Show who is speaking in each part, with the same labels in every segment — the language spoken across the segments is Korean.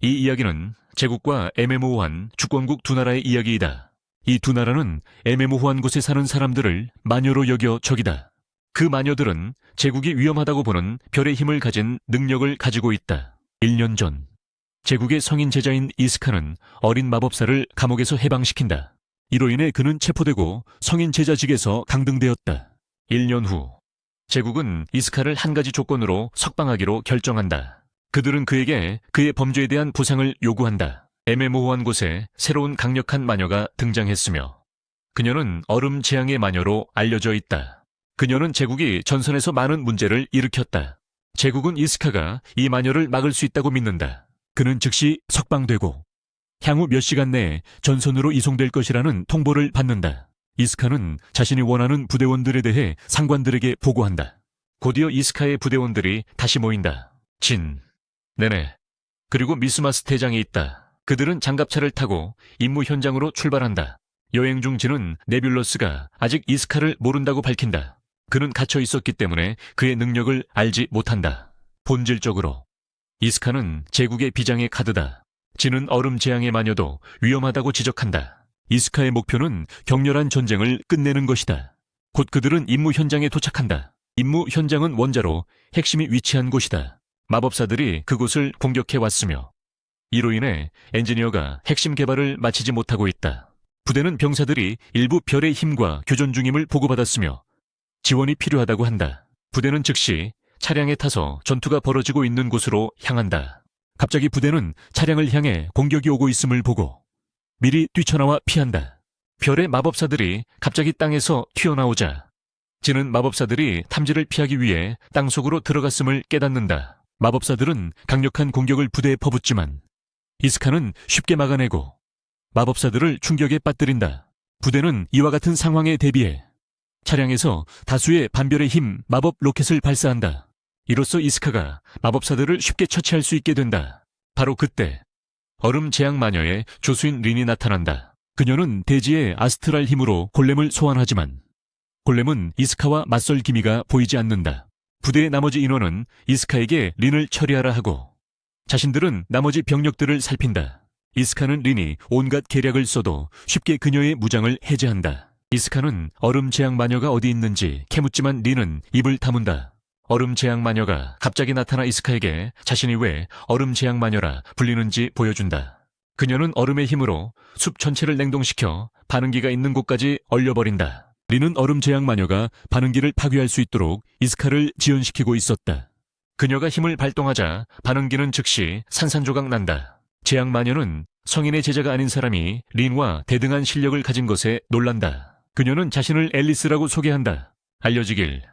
Speaker 1: 이 이야기는 제국과 애매모호한 주권국 두 나라의 이야기이다. 이 두 나라는 애매모호한 곳에 사는 사람들을 마녀로 여겨 적이다. 그 마녀들은 제국이 위험하다고 보는 별의 힘을 가진 능력을 가지고 있다. 1년 전 제국의 성인 제자인 이스카는 어린 마법사를 감옥에서 해방시킨다. 이로 인해 그는 체포되고 성인 제자직에서 강등되었다. 1년 후 제국은 이스카를 한 가지 조건으로 석방하기로 결정한다. 그들은 그에게 그의 범죄에 대한 보상을 요구한다. 애매모호한 곳에 새로운 강력한 마녀가 등장했으며 그녀는 얼음 재앙의 마녀로 알려져 있다. 그녀는 제국이 전선에서 많은 문제를 일으켰다. 제국은 이스카가 이 마녀를 막을 수 있다고 믿는다. 그는 즉시 석방되고 향후 몇 시간 내에 전선으로 이송될 것이라는 통보를 받는다. 이스카는 자신이 원하는 부대원들에 대해 상관들에게 보고한다. 곧이어 이스카의 부대원들이 다시 모인다. 네네. 그리고 미스마스 대장이 있다. 그들은 장갑차를 타고 임무 현장으로 출발한다. 여행 중 진은 네뷸러스가 아직 이스카를 모른다고 밝힌다. 그는 갇혀 있었기 때문에 그의 능력을 알지 못한다. 본질적으로 이스카는 제국의 비장의 카드다. 진은 얼음 재앙의 마녀도 위험하다고 지적한다. 이스카의 목표는 격렬한 전쟁을 끝내는 것이다. 곧 그들은 임무 현장에 도착한다. 임무 현장은 원자로 핵심이 위치한 곳이다. 마법사들이 그곳을 공격해 왔으며 이로 인해 엔지니어가 핵심 개발을 마치지 못하고 있다. 부대는 병사들이 일부 별의 힘과 교전 중임을 보고받았으며 지원이 필요하다고 한다. 부대는 즉시 차량에 타서 전투가 벌어지고 있는 곳으로 향한다. 갑자기 부대는 차량을 향해 공격이 오고 있음을 보고 미리 뛰쳐나와 피한다. 별의 마법사들이 갑자기 땅에서 튀어나오자 진은 마법사들이 탐지를 피하기 위해 땅속으로 들어갔음을 깨닫는다. 마법사들은 강력한 공격을 부대에 퍼붓지만 이스카는 쉽게 막아내고 마법사들을 충격에 빠뜨린다. 부대는 이와 같은 상황에 대비해 차량에서 다수의 반별의 힘 마법 로켓을 발사한다. 이로써 이스카가 마법사들을 쉽게 처치할 수 있게 된다. 바로 그때 얼음 재앙 마녀의 조수인 린이 나타난다. 그녀는 대지의 아스트랄 힘으로 골렘을 소환하지만 골렘은 이스카와 맞설 기미가 보이지 않는다. 부대의 나머지 인원은 이스카에게 린을 처리하라 하고 자신들은 나머지 병력들을 살핀다. 이스카는 린이 온갖 계략을 써도 쉽게 그녀의 무장을 해제한다. 이스카는 얼음 재앙 마녀가 어디 있는지 캐묻지만 린은 입을 다문다. 얼음 재앙 마녀가 갑자기 나타나 이스카에게 자신이 왜 얼음 재앙 마녀라 불리는지 보여준다. 그녀는 얼음의 힘으로 숲 전체를 냉동시켜 반응기가 있는 곳까지 얼려버린다. 린은 얼음 재앙 마녀가 반응기를 파괴할 수 있도록 이스카를 지연시키고 있었다. 그녀가 힘을 발동하자 반응기는 즉시 산산조각 난다. 재앙 마녀는 성인의 제자가 아닌 사람이 린과 대등한 실력을 가진 것에 놀란다. 그녀는 자신을 앨리스라고 소개한다. 알려지길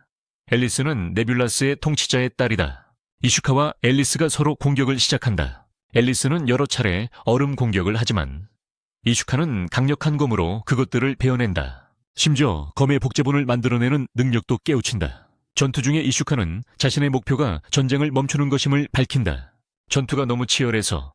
Speaker 1: 앨리스는 네뷸라스의 통치자의 딸이다. 이슈카와 앨리스가 서로 공격을 시작한다. 앨리스는 여러 차례 얼음 공격을 하지만 이슈카는 강력한 검으로 그것들을 베어낸다. 심지어 검의 복제본을 만들어내는 능력도 깨우친다. 전투 중에 이슈카는 자신의 목표가 전쟁을 멈추는 것임을 밝힌다. 전투가 너무 치열해서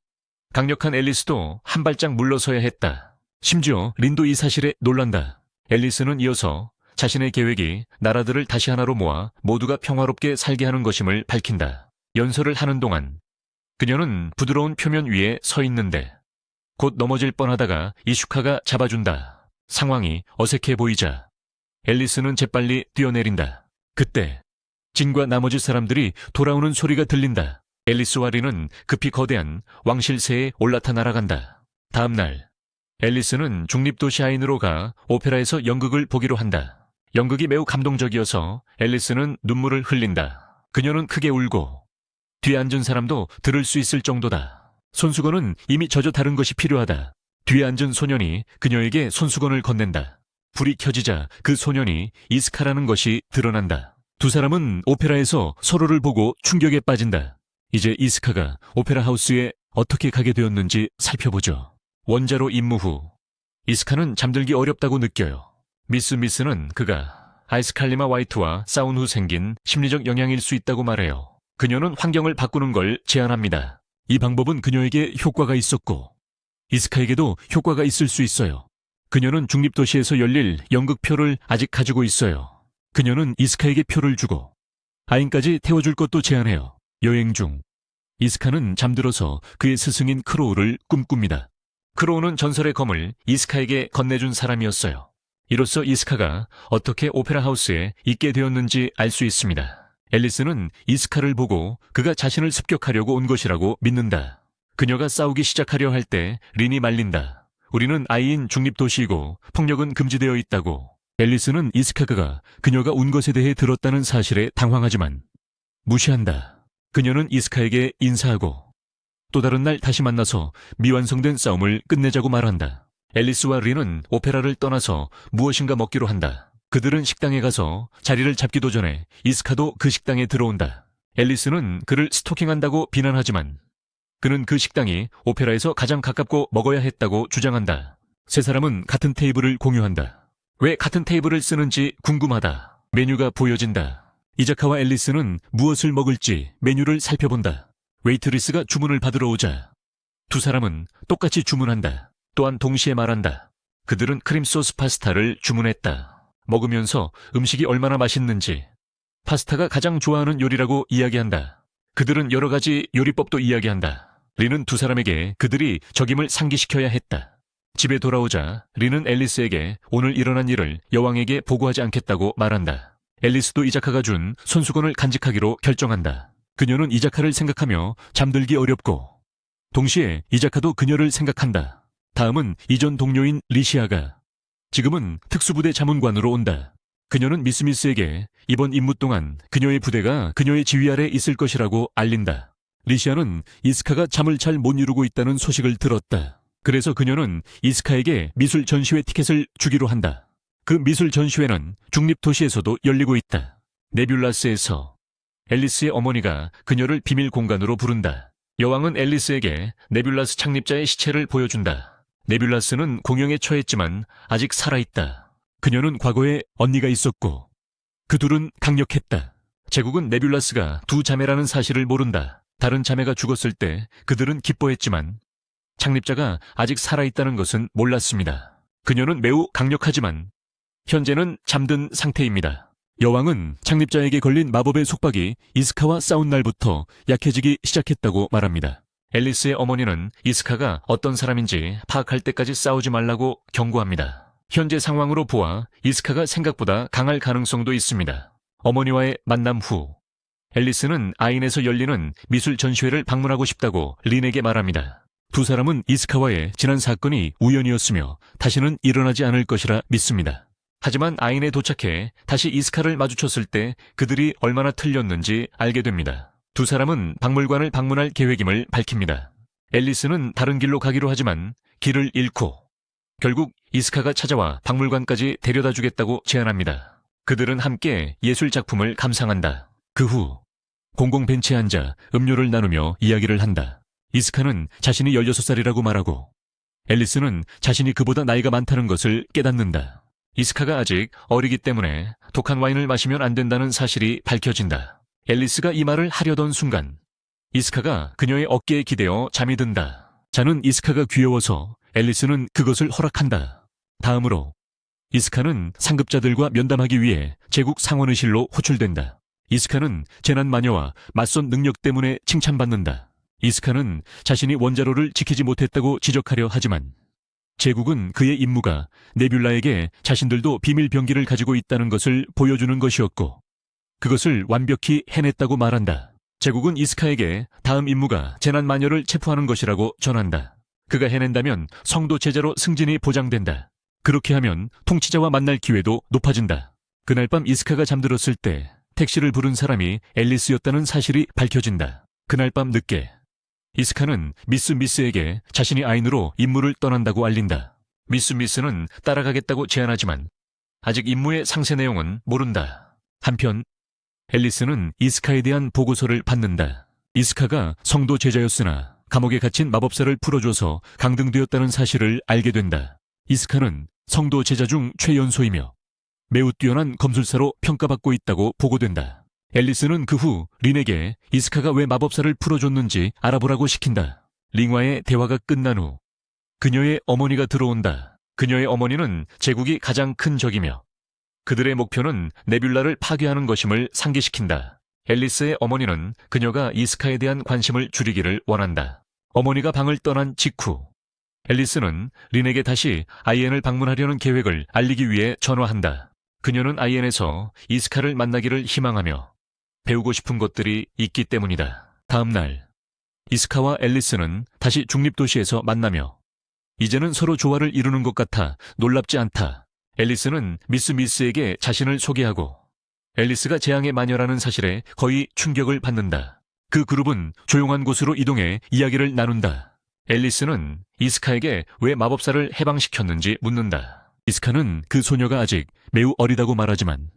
Speaker 1: 강력한 앨리스도 한 발짝 물러서야 했다. 심지어 린도 이 사실에 놀란다. 앨리스는 이어서 자신의 계획이 나라들을 다시 하나로 모아 모두가 평화롭게 살게 하는 것임을 밝힌다. 연설을 하는 동안 그녀는 부드러운 표면 위에 서 있는데 곧 넘어질 뻔하다가 이슈카가 잡아준다. 상황이 어색해 보이자 앨리스는 재빨리 뛰어내린다. 그때 진과 나머지 사람들이 돌아오는 소리가 들린다. 앨리스와 린은 급히 거대한 왕실새에 올라타 날아간다. 다음 날 앨리스는 중립도시 아인으로 가 오페라에서 연극을 보기로 한다. 연극이 매우 감동적이어서 앨리스는 눈물을 흘린다. 그녀는 크게 울고 뒤에 앉은 사람도 들을 수 있을 정도다. 손수건은 이미 젖어 다른 것이 필요하다. 뒤에 앉은 소년이 그녀에게 손수건을 건넨다. 불이 켜지자 그 소년이 이스카라는 것이 드러난다. 두 사람은 오페라에서 서로를 보고 충격에 빠진다. 이제 이스카가 오페라 하우스에 어떻게 가게 되었는지 살펴보죠. 원자로 임무 후 이스카는 잠들기 어렵다고 느껴요. 미스는 그가 아이스칼리마 화이트와 싸운 후 생긴 심리적 영향일 수 있다고 말해요. 그녀는 환경을 바꾸는 걸 제안합니다. 이 방법은 그녀에게 효과가 있었고 이스카에게도 효과가 있을 수 있어요. 그녀는 중립도시에서 열릴 연극표를 아직 가지고 있어요. 그녀는 이스카에게 표를 주고 아인까지 태워줄 것도 제안해요. 여행 중 이스카는 잠들어서 그의 스승인 크로우를 꿈꿉니다. 크로우는 전설의 검을 이스카에게 건네준 사람이었어요. 이로써 이스카가 어떻게 오페라 하우스에 있게 되었는지 알 수 있습니다. 앨리스는 이스카를 보고 그가 자신을 습격하려고 온 것이라고 믿는다. 그녀가 싸우기 시작하려 할 때 린이 말린다. 우리는 아이인 중립도시이고 폭력은 금지되어 있다고. 앨리스는 이스카가 그녀가 운 것에 대해 들었다는 사실에 당황하지만 무시한다. 그녀는 이스카에게 인사하고 또 다른 날 다시 만나서 미완성된 싸움을 끝내자고 말한다. 앨리스와 린은 오페라를 떠나서 무엇인가 먹기로 한다. 그들은 식당에 가서 자리를 잡기도 전에 이스카도 그 식당에 들어온다. 앨리스는 그를 스토킹한다고 비난하지만 그는 그 식당이 오페라에서 가장 가깝고 먹어야 했다고 주장한다. 세 사람은 같은 테이블을 공유한다. 왜 같은 테이블을 쓰는지 궁금하다. 메뉴가 보여진다. 이자카와 앨리스는 무엇을 먹을지 메뉴를 살펴본다. 웨이트리스가 주문을 받으러 오자 두 사람은 똑같이 주문한다. 또한 동시에 말한다. 그들은 크림소스 파스타를 주문했다. 먹으면서 음식이 얼마나 맛있는지, 파스타가 가장 좋아하는 요리라고 이야기한다. 그들은 여러 가지 요리법도 이야기한다. 린은 두 사람에게 그들이 적임을 상기시켜야 했다. 집에 돌아오자 린은 앨리스에게 오늘 일어난 일을 여왕에게 보고하지 않겠다고 말한다. 앨리스도 이자카가 준 손수건을 간직하기로 결정한다. 그녀는 이자카를 생각하며 잠들기 어렵고 동시에 이자카도 그녀를 생각한다. 다음은 이전 동료인 리시아가 지금은 특수부대 자문관으로 온다. 그녀는 미스미스에게 이번 임무 동안 그녀의 부대가 그녀의 지휘 아래 있을 것이라고 알린다. 리시아는 이스카가 잠을 잘 못 이루고 있다는 소식을 들었다. 그래서 그녀는 이스카에게 미술 전시회 티켓을 주기로 한다. 그 미술 전시회는 중립도시에서도 열리고 있다. 네뷸라스에서 앨리스의 어머니가 그녀를 비밀 공간으로 부른다. 여왕은 앨리스에게 네뷸라스 창립자의 시체를 보여준다. 네뷸라스는 공영에 처했지만 아직 살아있다. 그녀는 과거에 언니가 있었고 그 둘은 강력했다. 제국은 네뷸라스가 두 자매라는 사실을 모른다. 다른 자매가 죽었을 때 그들은 기뻐했지만 창립자가 아직 살아있다는 것은 몰랐습니다. 그녀는 매우 강력하지만 현재는 잠든 상태입니다. 여왕은 창립자에게 걸린 마법의 속박이 이스카와 싸운 날부터 약해지기 시작했다고 말합니다. 앨리스의 어머니는 이스카가 어떤 사람인지 파악할 때까지 싸우지 말라고 경고합니다. 현재 상황으로 보아 이스카가 생각보다 강할 가능성도 있습니다. 어머니와의 만남 후 앨리스는 아인에서 열리는 미술 전시회를 방문하고 싶다고 린에게 말합니다. 두 사람은 이스카와의 지난 사건이 우연이었으며 다시는 일어나지 않을 것이라 믿습니다. 하지만 아인에 도착해 다시 이스카를 마주쳤을 때 그들이 얼마나 틀렸는지 알게 됩니다. 두 사람은 박물관을 방문할 계획임을 밝힙니다. 앨리스는 다른 길로 가기로 하지만 길을 잃고 결국 이스카가 찾아와 박물관까지 데려다 주겠다고 제안합니다. 그들은 함께 예술 작품을 감상한다. 그 후 공공 벤치에 앉아 음료를 나누며 이야기를 한다. 이스카는 자신이 16살이라고 말하고 앨리스는 자신이 그보다 나이가 많다는 것을 깨닫는다. 이스카가 아직 어리기 때문에 독한 와인을 마시면 안 된다는 사실이 밝혀진다. 앨리스가 이 말을 하려던 순간 이스카가 그녀의 어깨에 기대어 잠이 든다. 자는 이스카가 귀여워서 앨리스는 그것을 허락한다. 다음으로 이스카는 상급자들과 면담하기 위해 제국 상원의실로 호출된다. 이스카는 재난 마녀와 맞선 능력 때문에 칭찬받는다. 이스카는 자신이 원자로를 지키지 못했다고 지적하려 하지만 제국은 그의 임무가 네뷸라에게 자신들도 비밀 병기를 가지고 있다는 것을 보여주는 것이었고 그것을 완벽히 해냈다고 말한다. 제국은 이스카에게 다음 임무가 재난 마녀를 체포하는 것이라고 전한다. 그가 해낸다면 성도 제자로 승진이 보장된다. 그렇게 하면 통치자와 만날 기회도 높아진다. 그날 밤 이스카가 잠들었을 때 택시를 부른 사람이 앨리스였다는 사실이 밝혀진다. 그날 밤 늦게 이스카는 미스에게 자신이 아인으로 임무를 떠난다고 알린다. 미스는 따라가겠다고 제안하지만 아직 임무의 상세 내용은 모른다. 한편 앨리스는 이스카에 대한 보고서를 받는다. 이스카가 성도 제자였으나 감옥에 갇힌 마법사를 풀어줘서 강등되었다는 사실을 알게 된다. 이스카는 성도 제자 중 최연소이며 매우 뛰어난 검술사로 평가받고 있다고 보고된다. 앨리스는 그 후 린에게 이스카가 왜 마법사를 풀어줬는지 알아보라고 시킨다. 린과의 대화가 끝난 후 그녀의 어머니가 들어온다. 그녀의 어머니는 제국이 가장 큰 적이며 그들의 목표는 네뷸라를 파괴하는 것임을 상기시킨다. 앨리스의 어머니는 그녀가 이스카에 대한 관심을 줄이기를 원한다. 어머니가 방을 떠난 직후 앨리스는 린에게 다시 아이엔을 방문하려는 계획을 알리기 위해 전화한다. 그녀는 아이엔에서 이스카를 만나기를 희망하며 배우고 싶은 것들이 있기 때문이다. 다음 날 이스카와 앨리스는 다시 중립도시에서 만나며 이제는 서로 조화를 이루는 것 같아 놀랍지 않다. 앨리스는 미스 미스에게 자신을 소개하고 앨리스가 재앙의 마녀라는 사실에 거의 충격을 받는다. 그 그룹은 조용한 곳으로 이동해 이야기를 나눈다. 앨리스는 이스카에게 왜 마법사를 해방시켰는지 묻는다. 이스카는 그 소녀가 아직 매우 어리다고 말하지만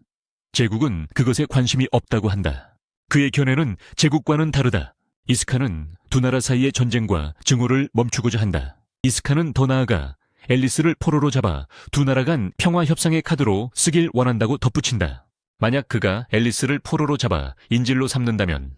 Speaker 1: 제국은 그것에 관심이 없다고 한다. 그의 견해는 제국과는 다르다. 이스카는 두 나라 사이의 전쟁과 증오를 멈추고자 한다. 이스카는 더 나아가 앨리스를 포로로 잡아 두 나라 간 평화 협상의 카드로 쓰길 원한다고 덧붙인다. 만약 그가 앨리스를 포로로 잡아 인질로 삼는다면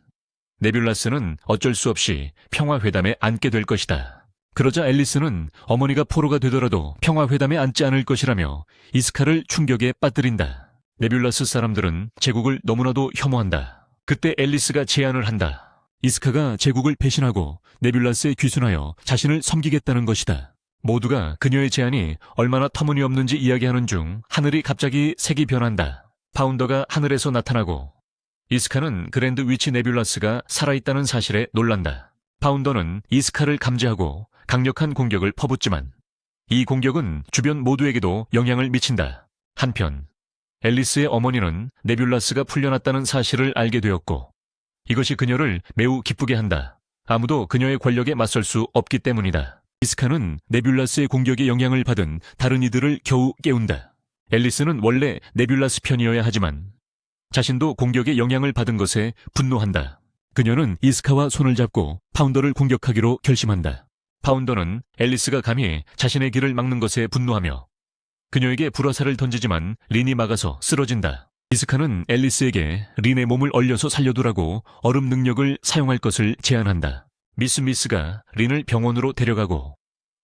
Speaker 1: 네뷸라스는 어쩔 수 없이 평화회담에 앉게 될 것이다. 그러자 앨리스는 어머니가 포로가 되더라도 평화회담에 앉지 않을 것이라며 이스카를 충격에 빠뜨린다. 네뷸라스 사람들은 제국을 너무나도 혐오한다. 그때 앨리스가 제안을 한다. 이스카가 제국을 배신하고 네뷸라스에 귀순하여 자신을 섬기겠다는 것이다. 모두가 그녀의 제안이 얼마나 터무니없는지 이야기하는 중 하늘이 갑자기 색이 변한다. 파운더가 하늘에서 나타나고 이스카는 그랜드 위치 네뷸라스가 살아있다는 사실에 놀란다. 파운더는 이스카를 감지하고 강력한 공격을 퍼붓지만 이 공격은 주변 모두에게도 영향을 미친다. 한편 앨리스의 어머니는 네뷸라스가 풀려났다는 사실을 알게 되었고 이것이 그녀를 매우 기쁘게 한다. 아무도 그녀의 권력에 맞설 수 없기 때문이다. 이스카는 네뷸라스의 공격에 영향을 받은 다른 이들을 겨우 깨운다. 앨리스는 원래 네뷸라스 편이어야 하지만 자신도 공격에 영향을 받은 것에 분노한다. 그녀는 이스카와 손을 잡고 파운더를 공격하기로 결심한다. 파운더는 앨리스가 감히 자신의 길을 막는 것에 분노하며 그녀에게 불화살을 던지지만 린이 막아서 쓰러진다. 이스카는 앨리스에게 린의 몸을 얼려서 살려두라고 얼음 능력을 사용할 것을 제안한다. 미스 미스가 린을 병원으로 데려가고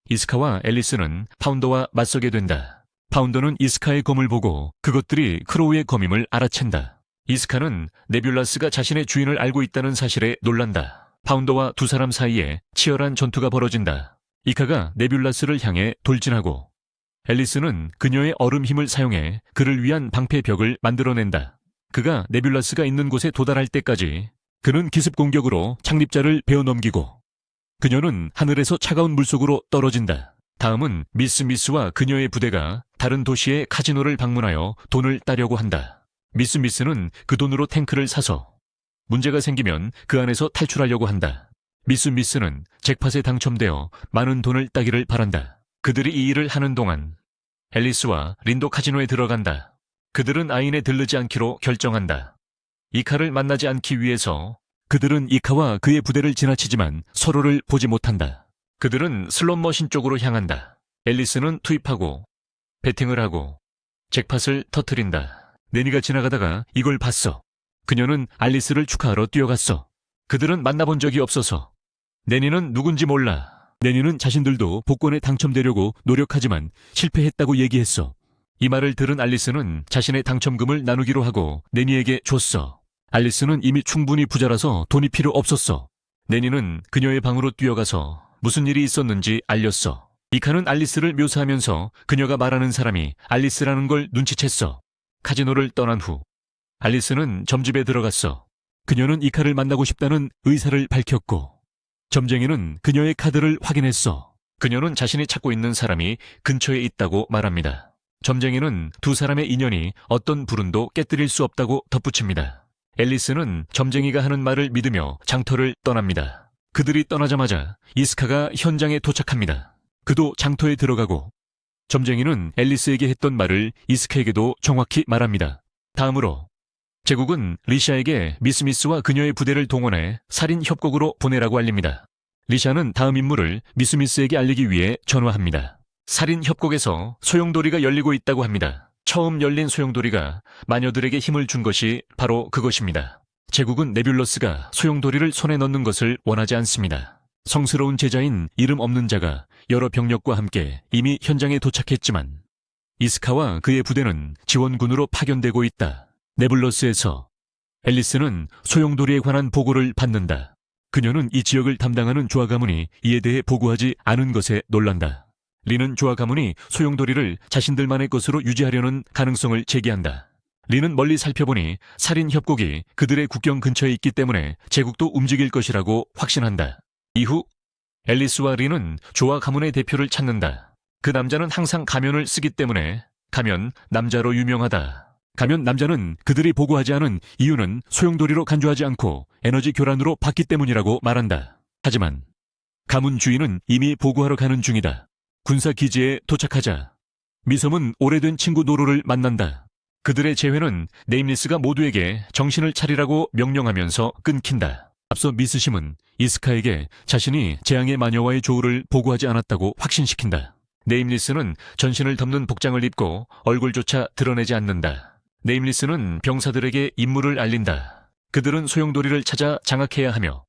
Speaker 1: 이스카와 앨리스는 파운더와 맞서게 된다. 파운더는 이스카의 검을 보고 그것들이 크로우의 검임을 알아챈다. 이스카는 네뷸라스가 자신의 주인을 알고 있다는 사실에 놀란다. 파운더와 두 사람 사이에 치열한 전투가 벌어진다. 이카가 네뷸라스를 향해 돌진하고 앨리스는 그녀의 얼음 힘을 사용해 그를 위한 방패벽을 만들어낸다. 그가 네뷸라스가 있는 곳에 도달할 때까지 그는 기습 공격으로 착립자를 베어넘기고 그녀는 하늘에서 차가운 물속으로 떨어진다. 다음은 미스 미스와 그녀의 부대가 다른 도시의 카지노를 방문하여 돈을 따려고 한다. 미스 미스는 그 돈으로 탱크를 사서 문제가 생기면 그 안에서 탈출하려고 한다. 미스 미스는 잭팟에 당첨되어 많은 돈을 따기를 바란다. 그들이 이 일을 하는 동안 앨리스와 린도 카지노에 들어간다. 그들은 아인에 들르지 않기로 결정한다. 이카를 만나지 않기 위해서 그들은 이카와 그의 부대를 지나치지만 서로를 보지 못한다. 그들은 슬롯머신 쪽으로 향한다. 앨리스는 투입하고 배팅을 하고 잭팟을 터뜨린다. 내니가 지나가다가 이걸 봤어. 그녀는 알리스를 축하하러 뛰어갔어. 그들은 만나본 적이 없어서 내니는 누군지 몰라. 내니는 자신들도 복권에 당첨되려고 노력하지만 실패했다고 얘기했어. 이 말을 들은 알리스는 자신의 당첨금을 나누기로 하고 내니에게 줬어. 알리스는 이미 충분히 부자라서 돈이 필요 없었어. 내니는 그녀의 방으로 뛰어가서 무슨 일이 있었는지 알렸어. 이카는 알리스를 묘사하면서 그녀가 말하는 사람이 알리스라는 걸 눈치챘어. 카지노를 떠난 후 알리스는 점집에 들어갔어. 그녀는 이카를 만나고 싶다는 의사를 밝혔고 점쟁이는 그녀의 카드를 확인했어. 그녀는 자신이 찾고 있는 사람이 근처에 있다고 말합니다. 점쟁이는 두 사람의 인연이 어떤 불운도 깨뜨릴 수 없다고 덧붙입니다. 앨리스는 점쟁이가 하는 말을 믿으며 장터를 떠납니다. 그들이 떠나자마자 이스카가 현장에 도착합니다. 그도 장터에 들어가고 점쟁이는 앨리스에게 했던 말을 이스카에게도 정확히 말합니다. 다음으로 제국은 리샤에게 미스 미스와 그녀의 부대를 동원해 살인 협곡으로 보내라고 알립니다. 리샤는 다음 임무를 미스 미스에게 알리기 위해 전화합니다. 살인 협곡에서 소용돌이가 열리고 있다고 합니다. 처음 열린 소용돌이가 마녀들에게 힘을 준 것이 바로 그것입니다. 제국은 네뷸러스가 소용돌이를 손에 넣는 것을 원하지 않습니다. 성스러운 제자인 이름 없는 자가 여러 병력과 함께 이미 현장에 도착했지만 이스카와 그의 부대는 지원군으로 파견되고 있다. 네블러스에서 앨리스는 소용돌이에 관한 보고를 받는다. 그녀는 이 지역을 담당하는 조화 가문이 이에 대해 보고하지 않은 것에 놀란다. 리는 조화 가문이 소용돌이를 자신들만의 것으로 유지하려는 가능성을 제기한다. 리는 멀리 살펴보니 살인 협곡이 그들의 국경 근처에 있기 때문에 제국도 움직일 것이라고 확신한다. 이후 앨리스와 리는 조화 가문의 대표를 찾는다. 그 남자는 항상 가면을 쓰기 때문에 가면 남자로 유명하다. 가면 남자는 그들이 보고하지 않은 이유는 소용돌이로 간주하지 않고 에너지 교란으로 받기 때문이라고 말한다. 하지만 가문 주인은 이미 보고하러 가는 중이다. 군사기지에 도착하자 미섬은 오래된 친구 노로를 만난다. 그들의 재회는 네임리스가 모두에게 정신을 차리라고 명령하면서 끊긴다. 앞서 미스심은 이스카에게 자신이 재앙의 마녀와의 조우를 보고하지 않았다고 확신시킨다. 네임리스는 전신을 덮는 복장을 입고 얼굴조차 드러내지 않는다. 네임리스는 병사들에게 임무를 알린다. 그들은 소용돌이를 찾아 장악해야 하며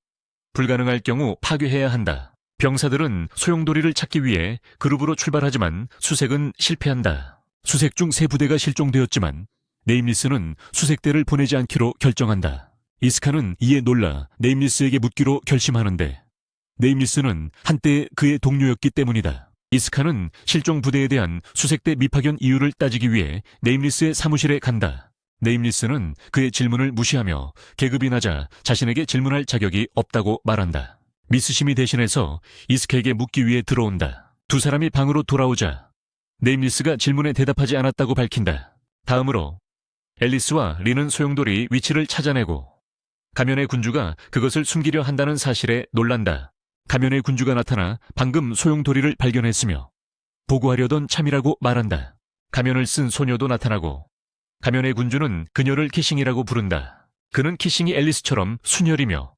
Speaker 1: 불가능할 경우 파괴해야 한다. 병사들은 소용돌이를 찾기 위해 그룹으로 출발하지만 수색은 실패한다. 수색 중 3부대가 실종되었지만 네임리스는 수색대를 보내지 않기로 결정한다. 이스카는 이에 놀라 네임리스에게 묻기로 결심하는데 네임리스는 한때 그의 동료였기 때문이다. 이스카는 실종 부대에 대한 수색대 미파견 이유를 따지기 위해 네임리스의 사무실에 간다. 네임리스는 그의 질문을 무시하며 계급이 낮아 자신에게 질문할 자격이 없다고 말한다. 미스심이 대신해서 이스카에게 묻기 위해 들어온다. 두 사람이 방으로 돌아오자 네임리스가 질문에 대답하지 않았다고 밝힌다. 다음으로 앨리스와 리는 소용돌이 위치를 찾아내고 가면의 군주가 그것을 숨기려 한다는 사실에 놀란다. 가면의 군주가 나타나 방금 소용돌이를 발견했으며 보고하려던 참이라고 말한다. 가면을 쓴 소녀도 나타나고 가면의 군주는 그녀를 키싱이라고 부른다. 그는 키싱이 앨리스처럼 순혈이며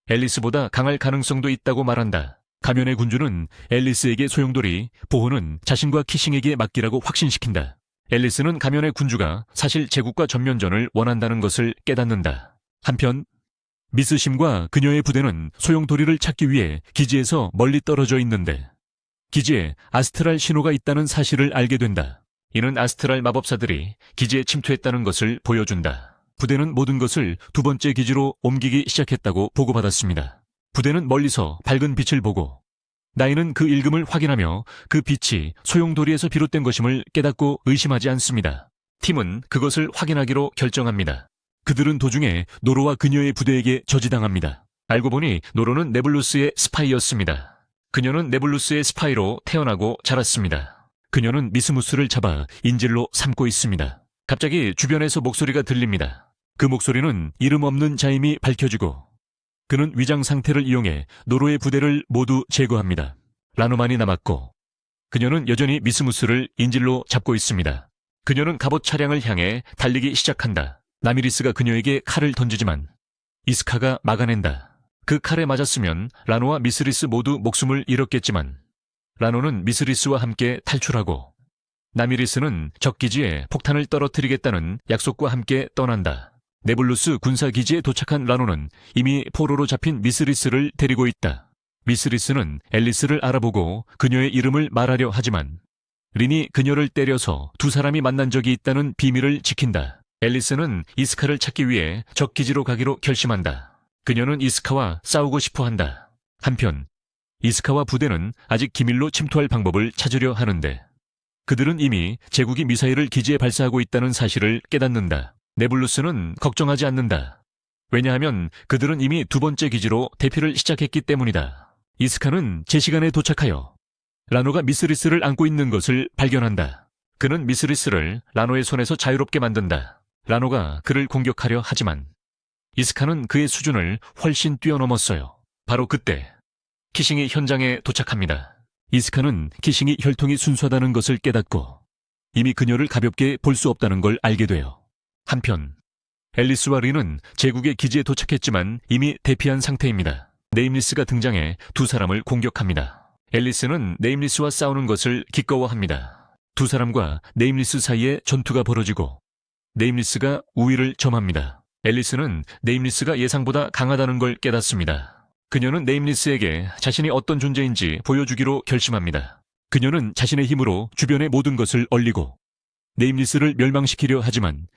Speaker 1: 앨리스보다 강할 가능성도 있다고 말한다. 가면의 군주는 앨리스에게 소용돌이 보호는 자신과 키싱에게 맡기라고 확신시킨다. 앨리스는 가면의 군주가 사실 제국과 전면전을 원한다는 것을 깨닫는다. 한편 미스심과 그녀의 부대는 소용돌이를 찾기 위해 기지에서 멀리 떨어져 있는데 기지에 아스트랄 신호가 있다는 사실을 알게 된다. 이는 아스트랄 마법사들이 기지에 침투했다는 것을 보여준다. 부대는 모든 것을 2번째 기지로 옮기기 시작했다고 보고받았습니다. 부대는 멀리서 밝은 빛을 보고 나이는 그 일금을 확인하며 그 빛이 소용돌이에서 비롯된 것임을 깨닫고 의심하지 않습니다. 팀은 그것을 확인하기로 결정합니다. 그들은 도중에 노로와 그녀의 부대에게 저지당합니다. 알고 보니 노로는 네블루스의 스파이였습니다. 그녀는 네블루스의 스파이로 태어나고 자랐습니다. 그녀는 미스무스를 잡아 인질로 삼고 있습니다. 갑자기 주변에서 목소리가 들립니다. 그 목소리는 이름 없는 자임이 밝혀지고 그는 위장 상태를 이용해 노로의 부대를 모두 제거합니다. 라노만이 남았고 그녀는 여전히 미스무스를 인질로 잡고 있습니다. 그녀는 갑옷 차량을 향해 달리기 시작한다. 나미리스가 그녀에게 칼을 던지지만 이스카가 막아낸다. 그 칼에 맞았으면 라노와 미스리스 모두 목숨을 잃었겠지만 라노는 미스리스와 함께 탈출하고 나미리스는 적기지에 폭탄을 떨어뜨리겠다는 약속과 함께 떠난다. 네블루스 군사기지에 도착한 라노는 이미 포로로 잡힌 미스리스를 데리고 있다. 미스리스는 앨리스를 알아보고 그녀의 이름을 말하려 하지만 린이 그녀를 때려서 두 사람이 만난 적이 있다는 비밀을 지킨다. 앨리스는 이스카를 찾기 위해 적기지로 가기로 결심한다. 그녀는 이스카와 싸우고 싶어 한다. 한편 이스카와 부대는 아직 기밀로 침투할 방법을 찾으려 하는데 그들은 이미 제국이 미사일을 기지에 발사하고 있다는 사실을 깨닫는다. 네블루스는 걱정하지 않는다. 왜냐하면 그들은 이미 2번째 기지로 대피를 시작했기 때문이다. 이스카는 제 시간에 도착하여 라노가 미스리스를 안고 있는 것을 발견한다. 그는 미스리스를 라노의 손에서 자유롭게 만든다. 라노가 그를 공격하려 하지만 이스카는 그의 수준을 훨씬 뛰어넘었어요. 바로 그때 키싱이 현장에 도착합니다. 이스카는 키싱이 혈통이 순수하다는 것을 깨닫고 이미 그녀를 가볍게 볼 수 없다는 걸 알게 돼요. 한편 앨리스와 린은 제국의 기지에 도착했지만 이미 대피한 상태입니다. 네임리스가 등장해 두 사람을 공격합니다. 앨리스는 네임리스와 싸우는 것을 기꺼워합니다. 두 사람과 네임리스 사이에 전투가 벌어지고 네임리스가 우위를 점합니다. 앨리스는 네임리스가 예상보다 강하다는 걸 깨닫습니다. 그녀는 네임리스에게 자신이 어떤 존재인지 보여주기로 결심합니다. 그녀는 자신의 힘으로 주변의 모든 것을 얼리고 네임리스를 멸망시키려 하지만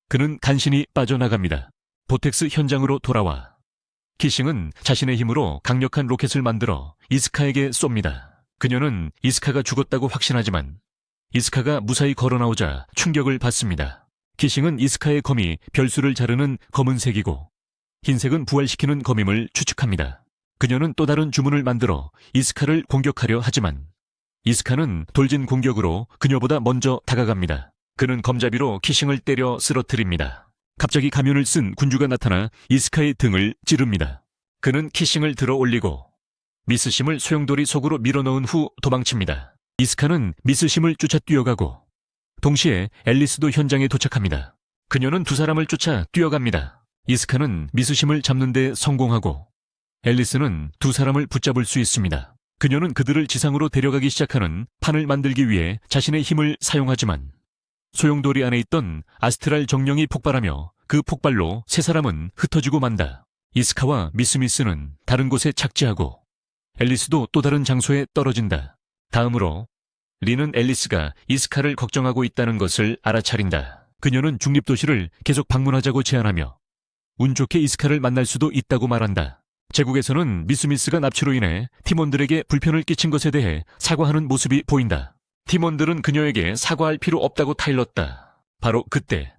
Speaker 1: 그는 간신히 빠져나갑니다. 보텍스 현장으로 돌아와 키싱은 자신의 힘으로 강력한 로켓을 만들어 이스카에게 쏩니다. 그녀는 이스카가 죽었다고 확신하지만 이스카가 무사히 걸어나오자 충격을 받습니다. 키싱은 이스카의 검이 별수를 자르는 검은색이고 흰색은 부활시키는 검임을 추측합니다. 그녀는 또 다른 주문을 만들어 이스카를 공격하려 하지만 이스카는 돌진 공격으로 그녀보다 먼저 다가갑니다. 그는 검자비로 키싱을 때려 쓰러뜨립니다. 갑자기 가면을 쓴 군주가 나타나 이스카의 등을 찌릅니다. 그는 키싱을 들어 올리고 미스심을 소용돌이 속으로 밀어넣은 후 도망칩니다. 이스카는 미스심을 쫓아 뛰어가고 동시에 앨리스도 현장에 도착합니다. 그녀는 두 사람을 쫓아 뛰어갑니다. 이스카는 미스심을 잡는 데 성공하고 앨리스는 두 사람을 붙잡을 수 있습니다. 그녀는 그들을 지상으로 데려가기 시작하는 판을 만들기 위해 자신의 힘을 사용하지만 소용돌이 안에 있던 아스트랄 정령이 폭발하며 그 폭발로 세 사람은 흩어지고 만다. 이스카와 미스미스는 다른 곳에 착지하고 앨리스도 또 다른 장소에 떨어진다. 다음으로 리는 앨리스가 이스카를 걱정하고 있다는 것을 알아차린다. 그녀는 중립도시를 계속 방문하자고 제안하며 운 좋게 이스카를 만날 수도 있다고 말한다. 제국에서는 미스미스가 납치로 인해 팀원들에게 불편을 끼친 것에 대해 사과하는 모습이 보인다. 팀원들은 그녀에게 사과할 필요 없다고 타일렀다. 바로 그때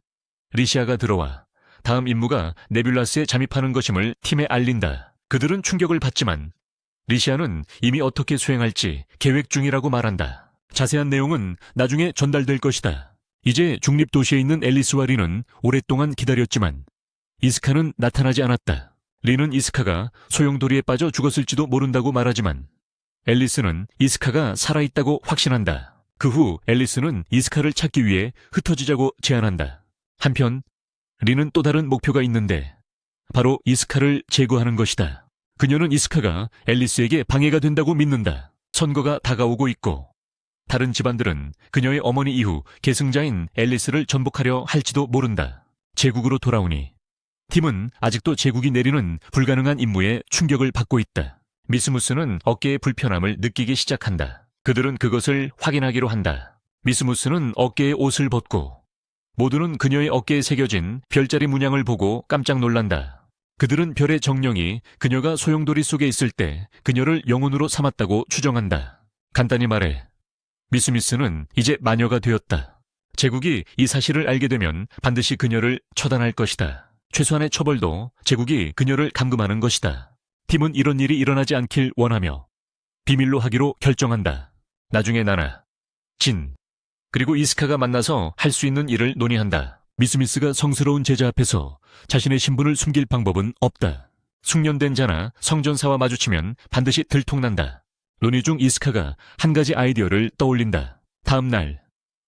Speaker 1: 리시아가 들어와 다음 임무가 네뷸라스에 잠입하는 것임을 팀에 알린다. 그들은 충격을 받지만 리시아는 이미 어떻게 수행할지 계획 중이라고 말한다. 자세한 내용은 나중에 전달될 것이다. 이제 중립도시에 있는 앨리스와 리는 오랫동안 기다렸지만 이스카는 나타나지 않았다. 리는 이스카가 소용돌이에 빠져 죽었을지도 모른다고 말하지만 앨리스는 이스카가 살아있다고 확신한다. 그 후 앨리스는 이스카를 찾기 위해 흩어지자고 제안한다. 한편 리는 또 다른 목표가 있는데 바로 이스카를 제거하는 것이다. 그녀는 이스카가 앨리스에게 방해가 된다고 믿는다. 선거가 다가오고 있고 다른 집안들은 그녀의 어머니 이후 계승자인 앨리스를 전복하려 할지도 모른다. 제국으로 돌아오니 팀은 아직도 제국이 내리는 불가능한 임무에 충격을 받고 있다. 미스무스는 어깨의 불편함을 느끼기 시작한다. 그들은 그것을 확인하기로 한다. 미스무스는 어깨의 옷을 벗고 모두는 그녀의 어깨에 새겨진 별자리 문양을 보고 깜짝 놀란다. 그들은 별의 정령이 그녀가 소용돌이 속에 있을 때 그녀를 영혼으로 삼았다고 추정한다. 간단히 말해 미스미스는 이제 마녀가 되었다. 제국이 이 사실을 알게 되면 반드시 그녀를 처단할 것이다. 최소한의 처벌도 제국이 그녀를 감금하는 것이다. 팀은 이런 일이 일어나지 않길 원하며 비밀로 하기로 결정한다. 나중에 나나, 진, 그리고 이스카가 만나서 할 수 있는 일을 논의한다. 미스미스가 성스러운 제자 앞에서 자신의 신분을 숨길 방법은 없다. 숙련된 자나 성전사와 마주치면 반드시 들통난다. 논의 중 이스카가 한 가지 아이디어를 떠올린다. 다음 날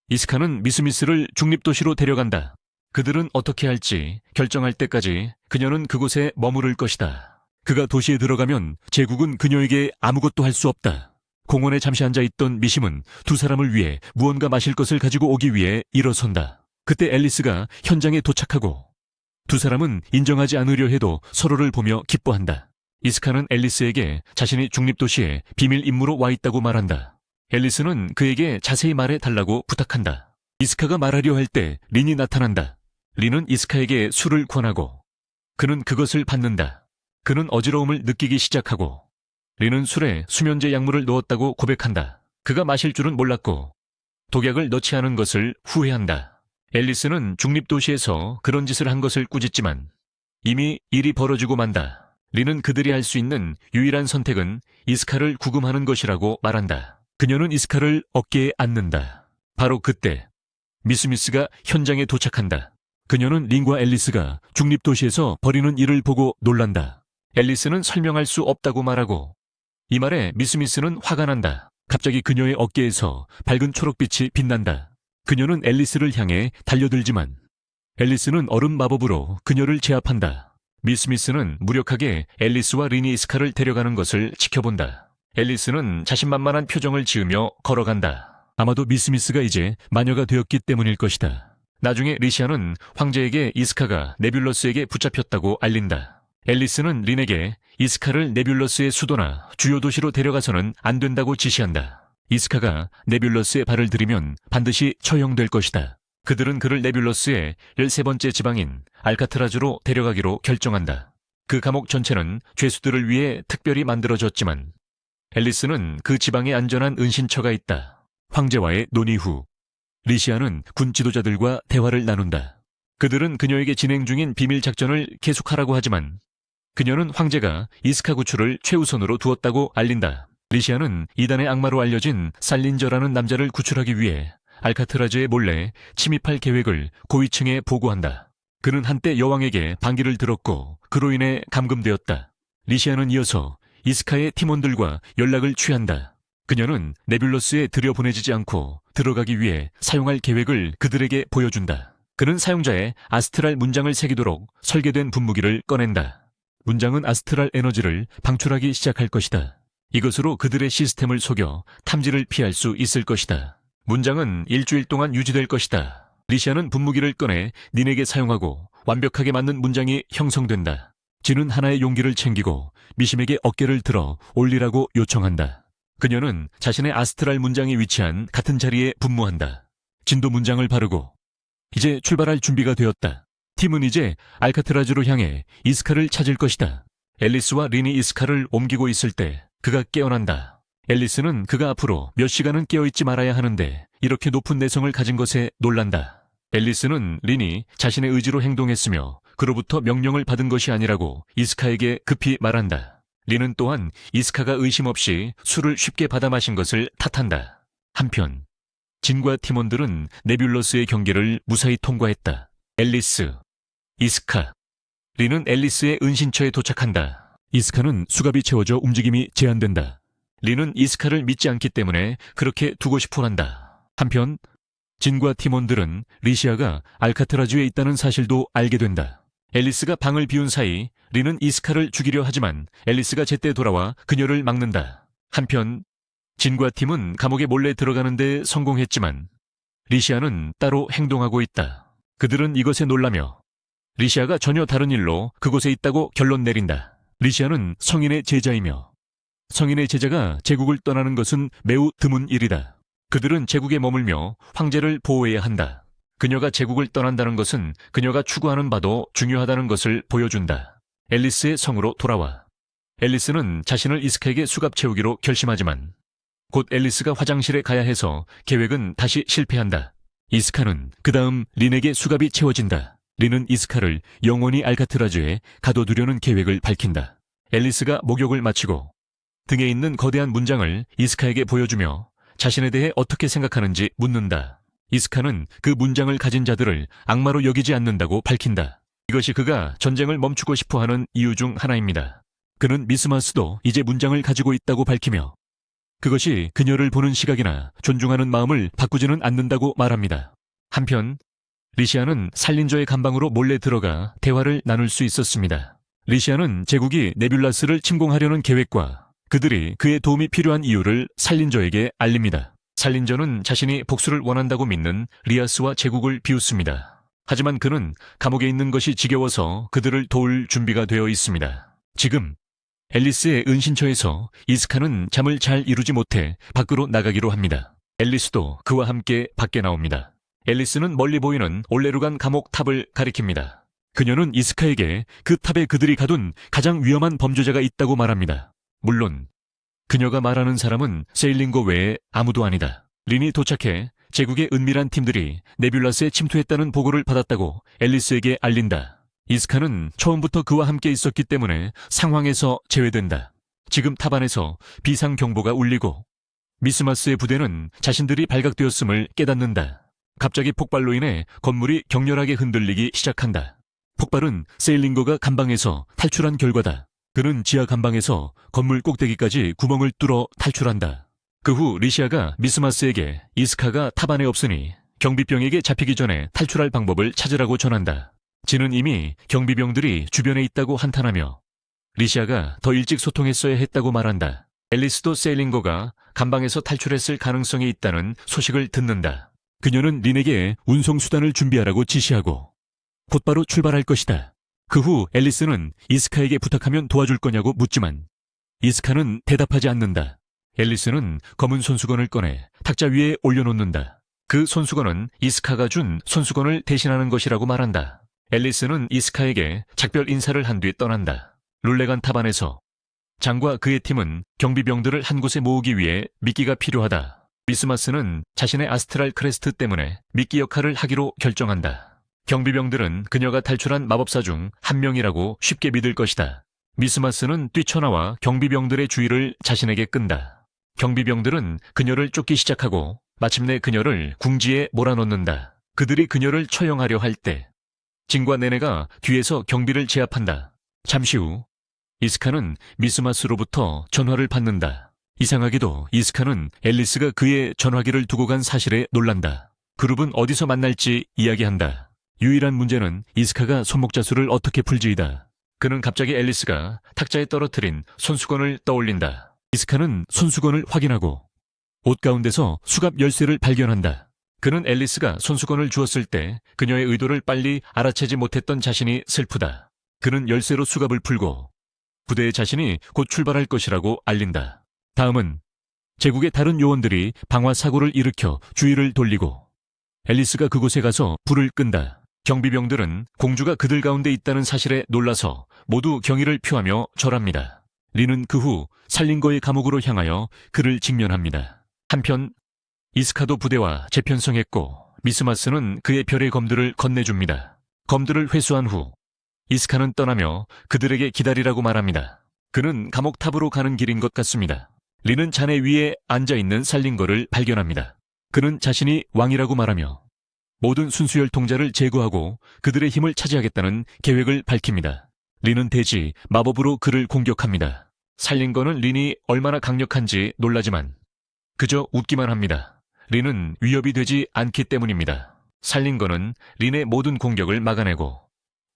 Speaker 1: 이스카는 미스미스를 중립도시로 데려간다. 그들은 어떻게 할지 결정할 때까지 그녀는 그곳에 머무를 것이다. 그가 도시에 들어가면 제국은 그녀에게 아무것도 할 수 없다. 공원에 잠시 앉아있던 미심은 두 사람을 위해 무언가 마실 것을 가지고 오기 위해 일어선다. 그때 앨리스가 현장에 도착하고 두 사람은 인정하지 않으려 해도 서로를 보며 기뻐한다. 이스카는 앨리스에게 자신이 중립도시에 비밀 임무로 와 있다고 말한다. 앨리스는 그에게 자세히 말해달라고 부탁한다. 이스카가 말하려 할 때 린이 나타난다. 린은 이스카에게 술을 권하고 그는 그것을 받는다. 그는 어지러움을 느끼기 시작하고 린은 술에 수면제 약물을 넣었다고 고백한다. 그가 마실 줄은 몰랐고 독약을 넣지 않은 것을 후회한다. 앨리스는 중립도시에서 그런 짓을 한 것을 꾸짖지만 이미 일이 벌어지고 만다. 린은 그들이 할 수 있는 유일한 선택은 이스카를 구금하는 것이라고 말한다. 그녀는 이스카를 어깨에 안는다. 바로 그때 미스미스가 현장에 도착한다. 그녀는 린과 앨리스가 중립도시에서 벌이는 일을 보고 놀란다. 앨리스는 설명할 수 없다고 말하고 이 말에 미스미스는 화가 난다. 갑자기 그녀의 어깨에서 밝은 초록빛이 빛난다. 그녀는 앨리스를 향해 달려들지만 앨리스는 얼음 마법으로 그녀를 제압한다. 미스미스는 무력하게 앨리스와 린이 이스카를 데려가는 것을 지켜본다. 앨리스는 자신만만한 표정을 지으며 걸어간다. 아마도 미스미스가 이제 마녀가 되었기 때문일 것이다. 나중에 리시아는 황제에게 이스카가 네뷸러스에게 붙잡혔다고 알린다. 앨리스는 린에게 이스카를 네뷸러스의 수도나 주요 도시로 데려가서는 안 된다고 지시한다. 이스카가 네뷸러스에 발을 들이면 반드시 처형될 것이다. 그들은 그를 네뷸러스의 13번째 지방인 알카트라즈로 데려가기로 결정한다. 그 감옥 전체는 죄수들을 위해 특별히 만들어졌지만 앨리스는 그 지방에 안전한 은신처가 있다. 황제와의 논의 후 리시아는 군 지도자들과 대화를 나눈다. 그들은 그녀에게 진행 중인 비밀 작전을 계속하라고 하지만 그녀는 황제가 이스카 구출을 최우선으로 두었다고 알린다. 리시아는 이단의 악마로 알려진 살린저라는 남자를 구출하기 위해 알카트라즈에 몰래 침입할 계획을 고위층에 보고한다. 그는 한때 여왕에게 반기를 들었고 그로 인해 감금되었다. 리시아는 이어서 이스카의 팀원들과 연락을 취한다. 그녀는 네뷸러스에 들여보내지지 않고 들어가기 위해 사용할 계획을 그들에게 보여준다. 그는 사용자의 아스트랄 문장을 새기도록 설계된 분무기를 꺼낸다. 문장은 아스트랄 에너지를 방출하기 시작할 것이다. 이것으로 그들의 시스템을 속여 탐지를 피할 수 있을 것이다. 문장은 일주일 동안 유지될 것이다. 리시아는 분무기를 꺼내 닌에게 사용하고 완벽하게 맞는 문장이 형성된다. 진은 하나의 용기를 챙기고 미심에게 어깨를 들어 올리라고 요청한다. 그녀는 자신의 아스트랄 문장이 위치한 같은 자리에 분무한다. 진도 문장을 바르고 이제 출발할 준비가 되었다. 팀은 이제 알카트라즈로 향해 이스카를 찾을 것이다. 앨리스와 린이 이스카를 옮기고 있을 때 그가 깨어난다. 앨리스는 그가 앞으로 몇 시간은 깨어있지 말아야 하는데 이렇게 높은 내성을 가진 것에 놀란다. 앨리스는 린이 자신의 의지로 행동했으며 그로부터 명령을 받은 것이 아니라고 이스카에게 급히 말한다. 린은 또한 이스카가 의심 없이 술을 쉽게 받아 마신 것을 탓한다. 한편 진과 팀원들은 네뷸러스의 경계를 무사히 통과했다. 앨리스, 이스카, 린은 앨리스의 은신처에 도착한다. 이스카는 수갑이 채워져 움직임이 제한된다. 린은 이스카를 믿지 않기 때문에 그렇게 두고 싶어 한다. 한편 진과 팀원들은 리시아가 알카트라즈에 있다는 사실도 알게 된다. 앨리스가 방을 비운 사이 린은 이스카를 죽이려 하지만 앨리스가 제때 돌아와 그녀를 막는다. 한편 진과 팀은 감옥에 몰래 들어가는 데 성공했지만 리시아는 따로 행동하고 있다. 그들은 이것에 놀라며 리시아가 전혀 다른 일로 그곳에 있다고 결론 내린다. 리시아는 성인의 제자이며 성인의 제자가 제국을 떠나는 것은 매우 드문 일이다. 그들은 제국에 머물며 황제를 보호해야 한다. 그녀가 제국을 떠난다는 것은 그녀가 추구하는 바도 중요하다는 것을 보여준다. 앨리스의 성으로 돌아와. 앨리스는 자신을 이스카에게 수갑 채우기로 결심하지만 곧 앨리스가 화장실에 가야 해서 계획은 다시 실패한다. 이스카는 그 다음 린에게 수갑이 채워진다. 린은 이스카를 영원히 알카트라즈에 가둬두려는 계획을 밝힌다. 앨리스가 목욕을 마치고 등에 있는 거대한 문장을 이스카에게 보여주며 자신에 대해 어떻게 생각하는지 묻는다. 이스카는 그 문장을 가진 자들을 악마로 여기지 않는다고 밝힌다. 이것이 그가 전쟁을 멈추고 싶어하는 이유 중 하나입니다. 그는 미스마스도 이제 문장을 가지고 있다고 밝히며 그것이 그녀를 보는 시각이나 존중하는 마음을 바꾸지는 않는다고 말합니다. 한편 리시아는 살린저의 감방으로 몰래 들어가 대화를 나눌 수 있었습니다. 리시아는 제국이 네뷸라스를 침공하려는 계획과 그들이 그의 도움이 필요한 이유를 살린저에게 알립니다. 살린저는 자신이 복수를 원한다고 믿는 리아스와 제국을 비웃습니다. 하지만 그는 감옥에 있는 것이 지겨워서 그들을 도울 준비가 되어 있습니다. 지금 앨리스의 은신처에서 이스카는 잠을 잘 이루지 못해 밖으로 나가기로 합니다. 앨리스도 그와 함께 밖에 나옵니다. 앨리스는 멀리 보이는 올레루간 감옥 탑을 가리킵니다. 그녀는 이스카에게 그 탑에 그들이 가둔 가장 위험한 범죄자가 있다고 말합니다. 물론 그녀가 말하는 사람은 세일링거 외에 아무도 아니다. 린이 도착해 제국의 은밀한 팀들이 네뷸라스에 침투했다는 보고를 받았다고 앨리스에게 알린다. 이스카는 처음부터 그와 함께 있었기 때문에 상황에서 제외된다. 지금 탑 안에서 비상경보가 울리고 미스마스의 부대는 자신들이 발각되었음을 깨닫는다. 갑자기 폭발로 인해 건물이 격렬하게 흔들리기 시작한다. 폭발은 세일링거가 감방에서 탈출한 결과다. 그는 지하 감방에서 건물 꼭대기까지 구멍을 뚫어 탈출한다. 그 후 리시아가 미스마스에게 이스카가 탑 안에 없으니 경비병에게 잡히기 전에 탈출할 방법을 찾으라고 전한다. 진은 이미 경비병들이 주변에 있다고 한탄하며 리시아가 더 일찍 소통했어야 했다고 말한다. 앨리스도 세일링거가 감방에서 탈출했을 가능성이 있다는 소식을 듣는다. 그녀는 린에게 운송수단을 준비하라고 지시하고 곧바로 출발할 것이다. 그 후 앨리스는 이스카에게 부탁하면 도와줄 거냐고 묻지만 이스카는 대답하지 않는다. 앨리스는 검은 손수건을 꺼내 탁자 위에 올려놓는다. 그 손수건은 이스카가 준 손수건을 대신하는 것이라고 말한다. 앨리스는 이스카에게 작별 인사를 한 뒤 떠난다. 룰레간 타반에서 장과 그의 팀은 경비병들을 한 곳에 모으기 위해 미끼가 필요하다. 미스마스는 자신의 아스트랄 크레스트 때문에 미끼 역할을 하기로 결정한다. 경비병들은 그녀가 탈출한 마법사 중 한 명이라고 쉽게 믿을 것이다. 미스마스는 뛰쳐나와 경비병들의 주의를 자신에게 끈다. 경비병들은 그녀를 쫓기 시작하고 마침내 그녀를 궁지에 몰아넣는다. 그들이 그녀를 처형하려 할 때 진과 네네가 뒤에서 경비를 제압한다. 잠시 후 이스카는 미스마스로부터 전화를 받는다. 이상하게도 이스카는 앨리스가 그의 전화기를 두고 간 사실에 놀란다. 그룹은 어디서 만날지 이야기한다. 유일한 문제는 이스카가 손목자수를 어떻게 풀지이다. 그는 갑자기 앨리스가 탁자에 떨어뜨린 손수건을 떠올린다. 이스카는 손수건을 확인하고 옷 가운데서 수갑 열쇠를 발견한다. 그는 앨리스가 손수건을 주었을 때 그녀의 의도를 빨리 알아채지 못했던 자신이 슬프다. 그는 열쇠로 수갑을 풀고 부대의 자신이 곧 출발할 것이라고 알린다. 다음은 제국의 다른 요원들이 방화 사고를 일으켜 주의를 돌리고 앨리스가 그곳에 가서 불을 끈다. 경비병들은 공주가 그들 가운데 있다는 사실에 놀라서 모두 경의를 표하며 절합니다. 리는 그 후 살린거의 감옥으로 향하여 그를 직면합니다. 한편 이스카도 부대와 재편성했고 미스마스는 그의 별의 검들을 건네줍니다. 검들을 회수한 후 이스카는 떠나며 그들에게 기다리라고 말합니다. 그는 감옥 탑으로 가는 길인 것 같습니다. 리는 잔해 위에 앉아있는 살린거를 발견합니다. 그는 자신이 왕이라고 말하며 모든 순수열 통자를 제거하고 그들의 힘을 차지하겠다는 계획을 밝힙니다. 리는 대지 마법으로 그를 공격합니다. 살린거는 린이 얼마나 강력한지 놀라지만 그저 웃기만 합니다. 린은 위협이 되지 않기 때문입니다. 살린거는 린의 모든 공격을 막아내고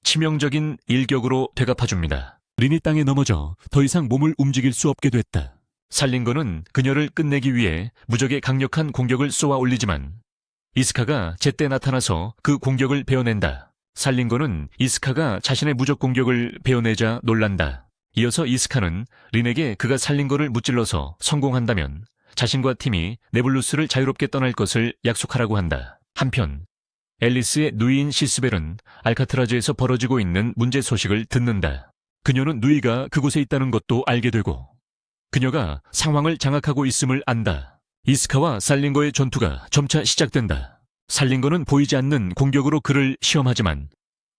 Speaker 1: 치명적인 일격으로 되갚아줍니다. 린이 땅에 넘어져 더 이상 몸을 움직일 수 없게 됐다. 살린거는 그녀를 끝내기 위해 무적의 강력한 공격을 쏘아 올리지만 이스카가 제때 나타나서 그 공격을 베어낸다. 살린거는 이스카가 자신의 무적 공격을 베어내자 놀란다. 이어서 이스카는 린에게 그가 살린거를 무찔러서 성공한다면 자신과 팀이 네블루스를 자유롭게 떠날 것을 약속하라고 한다. 한편 앨리스의 누이인 시스벨은 알카트라즈에서 벌어지고 있는 문제 소식을 듣는다. 그녀는 누이가 그곳에 있다는 것도 알게 되고 그녀가 상황을 장악하고 있음을 안다. 이스카와 살린거의 전투가 점차 시작된다. 살린거는 보이지 않는 공격으로 그를 시험하지만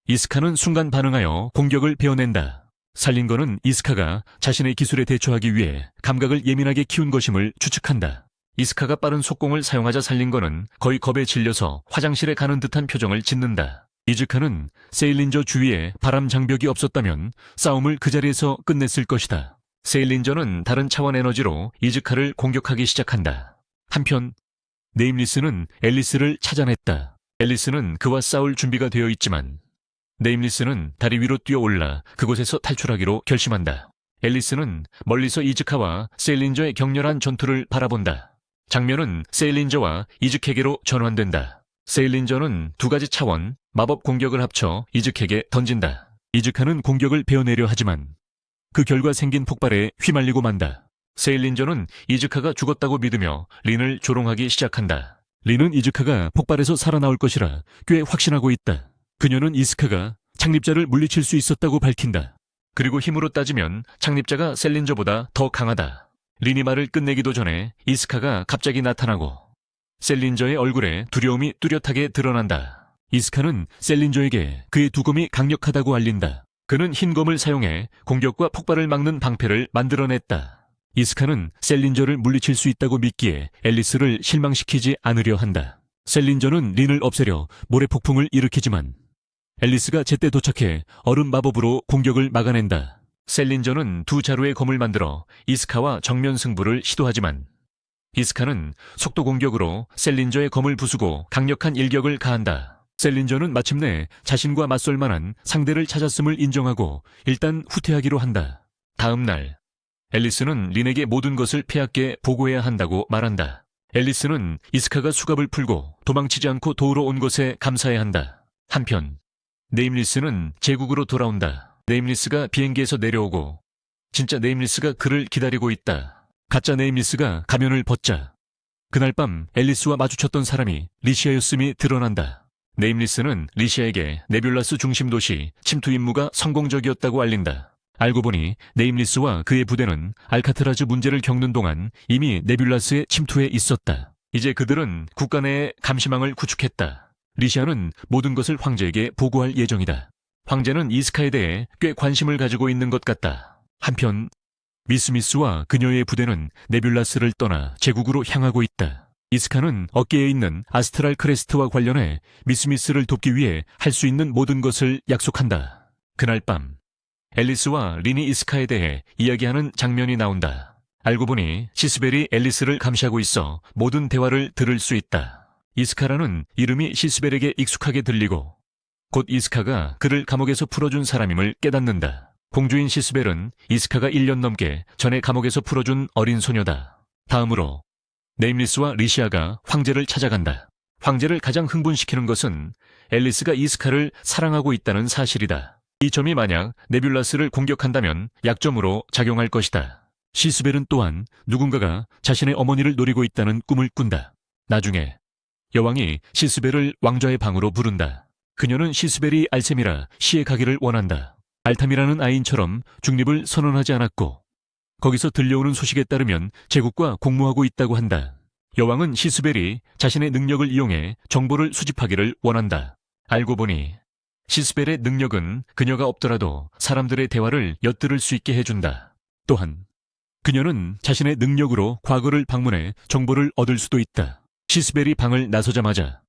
Speaker 1: 이스카는 순간 반응하여 공격을 베어낸다. 살린거는 이스카가 자신의 기술에 대처하기 위해 감각을 예민하게 키운 것임을 추측한다. 이스카가 빠른 속공을 사용하자 살린거는 거의 겁에 질려서 화장실에 가는 듯한 표정을 짓는다. 이즈카는 세일린저 주위에 바람 장벽이 없었다면 싸움을 그 자리에서 끝냈을 것이다. 세일린저는 다른 차원 에너지로 이즈카를 공격하기 시작한다. 한편 네임리스는 앨리스를 찾아냈다. 앨리스는 그와 싸울 준비가 되어 있지만 네임리스는 다리 위로 뛰어올라 그곳에서 탈출하기로 결심한다. 앨리스는 멀리서 이즈카와 세일린저의 격렬한 전투를 바라본다. 장면은 세일린저와 이즈케게로 전환된다. 세일린저는 두 가지 차원 마법 공격을 합쳐 이즈케게 던진다. 이즈카는 공격을 베어내려 하지만 그 결과 생긴 폭발에 휘말리고 만다. 세일린저는 이즈카가 죽었다고 믿으며 린을 조롱하기 시작한다. 린은 이즈카가 폭발에서 살아나올 것이라 꽤 확신하고 있다. 그녀는 이스카가 창립자를 물리칠 수 있었다고 밝힌다. 그리고 힘으로 따지면 창립자가 셀린저보다 더 강하다. 린이 말을 끝내기도 전에 이스카가 갑자기 나타나고 셀린저의 얼굴에 두려움이 뚜렷하게 드러난다. 이스카는 셀린저에게 그의 두검이 강력하다고 알린다. 그는 흰 검을 사용해 공격과 폭발을 막는 방패를 만들어냈다. 이스카는 셀린저를 물리칠 수 있다고 믿기에 앨리스를 실망시키지 않으려 한다. 셀린저는 린을 없애려 모래폭풍을 일으키지만 앨리스가 제때 도착해 얼음 마법으로 공격을 막아낸다. 셀린저는 두 자루의 검을 만들어 이스카와 정면 승부를 시도하지만 이스카는 속도 공격으로 셀린저의 검을 부수고 강력한 일격을 가한다. 셀린저는 마침내 자신과 맞설 만한 상대를 찾았음을 인정하고 일단 후퇴하기로 한다. 다음 날 앨리스는 린에게 모든 것을 폐하께 보고해야 한다고 말한다. 앨리스는 이스카가 수갑을 풀고 도망치지 않고 도우러 온 것에 감사해야 한다. 한편 네임리스는 제국으로 돌아온다. 네임리스가 비행기에서 내려오고 진짜 네임리스가 그를 기다리고 있다. 가짜 네임리스가 가면을 벗자 그날 밤 앨리스와 마주쳤던 사람이 리시아였음이 드러난다. 네임리스는 리시아에게 네뷸라스 중심 도시 침투 임무가 성공적이었다고 알린다. 알고 보니 네임리스와 그의 부대는 알카트라즈 문제를 겪는 동안 이미 네뷸라스에 침투해 있었다. 이제 그들은 국가 내에 감시망을 구축했다. 리시아는 모든 것을 황제에게 보고할 예정이다. 황제는 이스카에 대해 꽤 관심을 가지고 있는 것 같다. 한편 미스미스와 그녀의 부대는 네뷸라스를 떠나 제국으로 향하고 있다. 이스카는 어깨에 있는 아스트랄 크레스트와 관련해 미스미스를 돕기 위해 할 수 있는 모든 것을 약속한다. 그날 밤 앨리스와 린이 이스카에 대해 이야기하는 장면이 나온다. 알고 보니 시스벨이 앨리스를 감시하고 있어 모든 대화를 들을 수 있다. 이스카라는 이름이 시스벨에게 익숙하게 들리고 곧 이스카가 그를 감옥에서 풀어준 사람임을 깨닫는다. 공주인 시스벨은 이스카가 1년 넘게 전에 감옥에서 풀어준 어린 소녀다. 다음으로 네임리스와 리시아가 황제를 찾아간다. 황제를 가장 흥분시키는 것은 앨리스가 이스카를 사랑하고 있다는 사실이다. 이 점이 만약 네뷸라스를 공격한다면 약점으로 작용할 것이다. 시스벨은 또한 누군가가 자신의 어머니를 노리고 있다는 꿈을 꾼다. 나중에 여왕이 시스벨을 왕좌의 방으로 부른다. 그녀는 시스벨이 알셈이라 시에 가기를 원한다. 알탐이라는 아이인처럼 중립을 선언하지 않았고 거기서 들려오는 소식에 따르면 제국과 공모하고 있다고 한다. 여왕은 시스벨이 자신의 능력을 이용해 정보를 수집하기를 원한다. 알고 보니 시스벨의 능력은 그녀가 없더라도 사람들의 대화를 엿들을 수 있게 해준다. 또한 그녀는 자신의 능력으로 과거를 방문해 정보를 얻을 수도 있다. 시스벨이 방을 나서자마자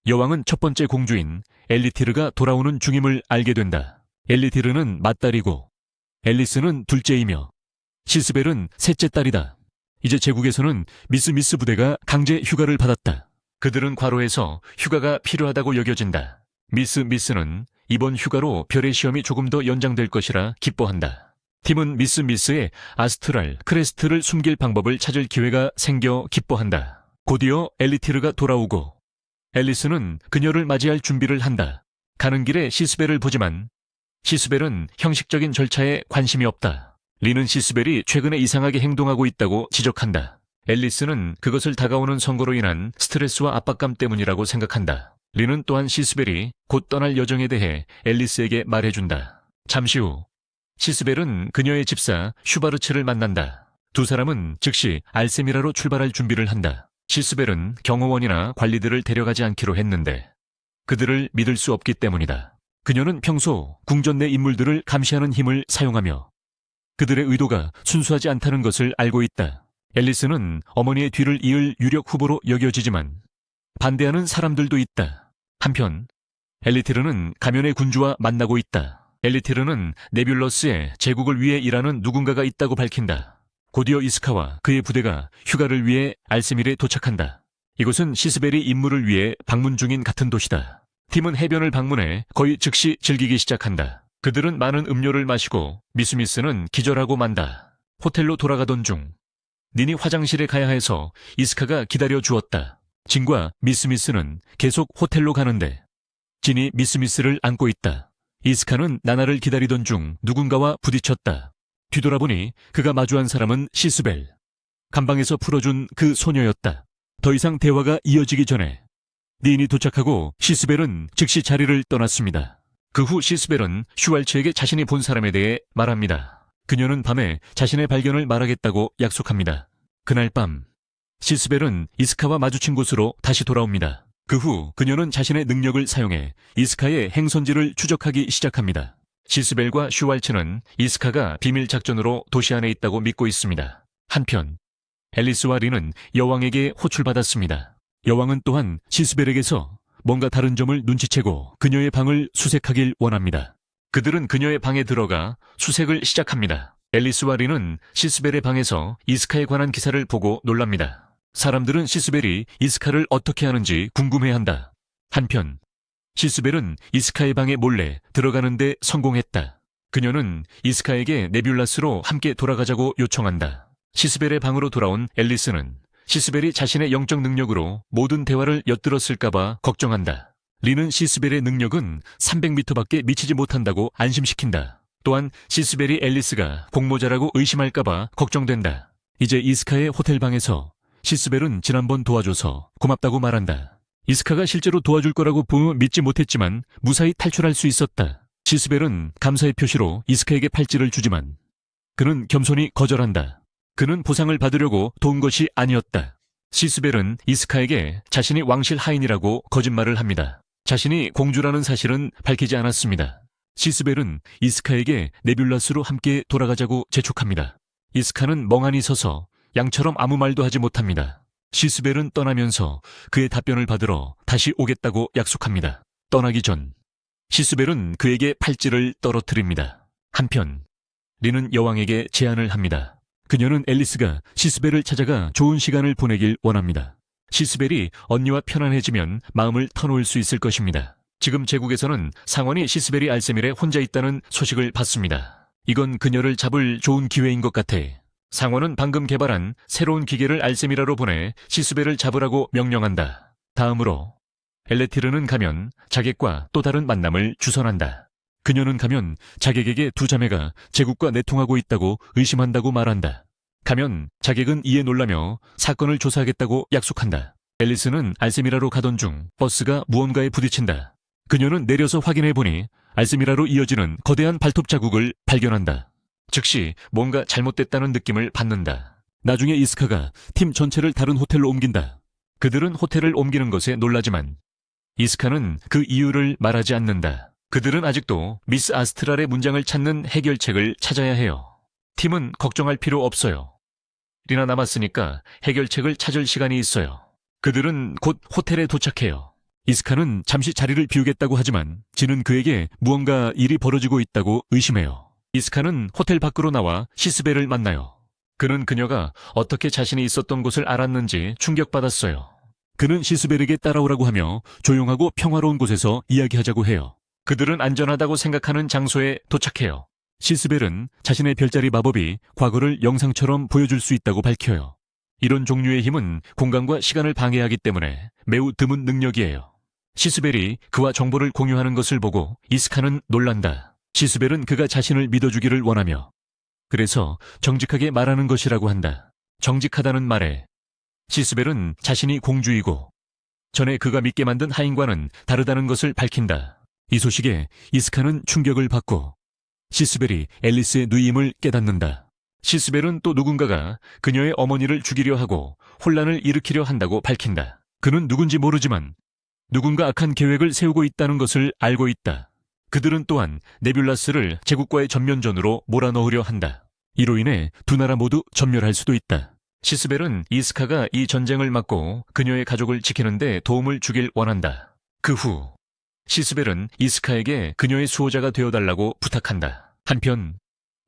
Speaker 1: 여왕은 첫 번째 공주인 엘리티르가 돌아오는 중임을 알게 된다. 엘리티르는 맏딸이고 앨리스는 둘째이며 시스벨은 셋째 딸이다. 이제 제국에서는 미스 부대가 강제 휴가를 받았다. 그들은 과로해서 휴가가 필요하다고 여겨진다. 미스는 이번 휴가로 별의 시험이 조금 더 연장될 것이라 기뻐한다. 팀은 미스의 아스트랄 크레스트를 숨길 방법을 찾을 기회가 생겨 기뻐한다. 곧이어 엘리티르가 돌아오고 앨리스는 그녀를 맞이할 준비를 한다. 가는 길에 시스벨을 보지만 시스벨은 형식적인 절차에 관심이 없다. 리는 시스벨이 최근에 이상하게 행동하고 있다고 지적한다. 앨리스는 그것을 다가오는 선거로 인한 스트레스와 압박감 때문이라고 생각한다. 리는 또한 시스벨이 곧 떠날 여정에 대해 앨리스에게 말해준다. 잠시 후 시스벨은 그녀의 집사 슈바르츠를 만난다. 두 사람은 즉시 알세미라로 출발할 준비를 한다. 시스벨은 경호원이나 관리들을 데려가지 않기로 했는데 그들을 믿을 수 없기 때문이다. 그녀는 평소 궁전 내 인물들을 감시하는 힘을 사용하며 그들의 의도가 순수하지 않다는 것을 알고 있다. 앨리스는 어머니의 뒤를 이을 유력 후보로 여겨지지만 반대하는 사람들도 있다. 한편 엘리티르는 가면의 군주와 만나고 있다. 엘리티르는 네뷸러스에 제국을 위해 일하는 누군가가 있다고 밝힌다. 곧이어 이스카와 그의 부대가 휴가를 위해 알세밀에 도착한다. 이곳은 시스벨이 임무를 위해 방문 중인 같은 도시다. 팀은 해변을 방문해 거의 즉시 즐기기 시작한다. 그들은 많은 음료를 마시고 미스미스는 기절하고 만다. 호텔로 돌아가던 중 닌이 화장실에 가야 해서 이스카가 기다려 주었다. 진과 미스미스는 계속 호텔로 가는데 진이 미스미스를 안고 있다. 이스카는 나나를 기다리던 중 누군가와 부딪혔다. 뒤돌아보니 그가 마주한 사람은 시스벨. 감방에서 풀어준 그 소녀였다. 더 이상 대화가 이어지기 전에 닌이 도착하고 시스벨은 즉시 자리를 떠났습니다. 그 후 시스벨은 슈왈츠에게 자신이 본 사람에 대해 말합니다. 그녀는 밤에 자신의 발견을 말하겠다고 약속합니다. 그날 밤 시스벨은 이스카와 마주친 곳으로 다시 돌아옵니다. 그 후 그녀는 자신의 능력을 사용해 이스카의 행선지를 추적하기 시작합니다. 시스벨과 슈왈츠는 이스카가 비밀 작전으로 도시 안에 있다고 믿고 있습니다. 한편 앨리스와 린은 여왕에게 호출받았습니다. 여왕은 또한 시스벨에게서 뭔가 다른 점을 눈치채고 그녀의 방을 수색하길 원합니다. 그들은 그녀의 방에 들어가 수색을 시작합니다. 앨리스와 린은 시스벨의 방에서 이스카에 관한 기사를 보고 놀랍니다. 사람들은 시스벨이 이스카를 어떻게 하는지 궁금해한다. 한편 시스벨은 이스카의 방에 몰래 들어가는데 성공했다. 그녀는 이스카에게 네뷸라스로 함께 돌아가자고 요청한다. 시스벨의 방으로 돌아온 앨리스는 시스벨이 자신의 영적 능력으로 모든 대화를 엿들었을까봐 걱정한다. 린은 시스벨의 능력은 300m밖에 미치지 못한다고 안심시킨다. 또한 시스벨이 앨리스가 공모자라고 의심할까봐 걱정된다. 이제 이스카의 호텔방에서 시스벨은 지난번 도와줘서 고맙다고 말한다. 이스카가 실제로 도와줄 거라고 보면 믿지 못했지만 무사히 탈출할 수 있었다. 시스벨은 감사의 표시로 이스카에게 팔찌를 주지만 그는 겸손히 거절한다. 그는 보상을 받으려고 도운 것이 아니었다. 시스벨은 이스카에게 자신이 왕실 하인이라고 거짓말을 합니다. 자신이 공주라는 사실은 밝히지 않았습니다. 시스벨은 이스카에게 네뷸라스로 함께 돌아가자고 재촉합니다. 이스카는 멍하니 서서 양처럼 아무 말도 하지 못합니다. 시스벨은 떠나면서 그의 답변을 받으러 다시 오겠다고 약속합니다. 떠나기 전 시스벨은 그에게 팔찌를 떨어뜨립니다. 한편 리는 여왕에게 제안을 합니다. 그녀는 앨리스가 시스벨을 찾아가 좋은 시간을 보내길 원합니다. 시스벨이 언니와 편안해지면 마음을 터놓을 수 있을 것입니다. 지금 제국에서는 상원이 시스벨이 알세밀에 혼자 있다는 소식을 받습니다. 이건 그녀를 잡을 좋은 기회인 것 같아. 상원은 방금 개발한 새로운 기계를 알세미라로 보내 시스벨을 잡으라고 명령한다. 다음으로 엘레티르는 가면 자객과 또 다른 만남을 주선한다. 그녀는 가면 자객에게 두 자매가 제국과 내통하고 있다고 의심한다고 말한다. 가면 자객은 이에 놀라며 사건을 조사하겠다고 약속한다. 앨리스는 알세미라로 가던 중 버스가 무언가에 부딪힌다. 그녀는 내려서 확인해보니 알세미라로 이어지는 거대한 발톱 자국을 발견한다. 즉시 뭔가 잘못됐다는 느낌을 받는다. 나중에 이스카가 팀 전체를 다른 호텔로 옮긴다. 그들은 호텔을 옮기는 것에 놀라지만 이스카는 그 이유를 말하지 않는다. 그들은 아직도 미스 아스트랄의 문장을 찾는 해결책을 찾아야 해요. 팀은 걱정할 필요 없어요. 리나 남았으니까 해결책을 찾을 시간이 있어요. 그들은 곧 호텔에 도착해요. 이스카는 잠시 자리를 비우겠다고 하지만 지는 그에게 무언가 일이 벌어지고 있다고 의심해요. 이스카는 호텔 밖으로 나와 시스벨을 만나요. 그는 그녀가 어떻게 자신이 있었던 곳을 알았는지 충격받았어요. 그는 시스벨에게 따라오라고 하며 조용하고 평화로운 곳에서 이야기하자고 해요. 그들은 안전하다고 생각하는 장소에 도착해요. 시스벨은 자신의 별자리 마법이 과거를 영상처럼 보여줄 수 있다고 밝혀요. 이런 종류의 힘은 공간과 시간을 방해하기 때문에 매우 드문 능력이에요. 시스벨이 그와 정보를 공유하는 것을 보고 이스카는 놀란다. 시스벨은 그가 자신을 믿어주기를 원하며 그래서 정직하게 말하는 것이라고 한다. 정직하다는 말에 시스벨은 자신이 공주이고 전에 그가 믿게 만든 하인과는 다르다는 것을 밝힌다. 이 소식에 이스카는 충격을 받고 시스벨이 앨리스의 누이임을 깨닫는다. 시스벨은 또 누군가가 그녀의 어머니를 죽이려 하고 혼란을 일으키려 한다고 밝힌다. 그는 누군지 모르지만 누군가 악한 계획을 세우고 있다는 것을 알고 있다. 그들은 또한 네뷸라스를 제국과의 전면전으로 몰아넣으려 한다. 이로 인해 두 나라 모두 전멸할 수도 있다. 시스벨은 이스카가 이 전쟁을 막고 그녀의 가족을 지키는 데 도움을 주길 원한다. 그 후 시스벨은 이스카에게 그녀의 수호자가 되어달라고 부탁한다. 한편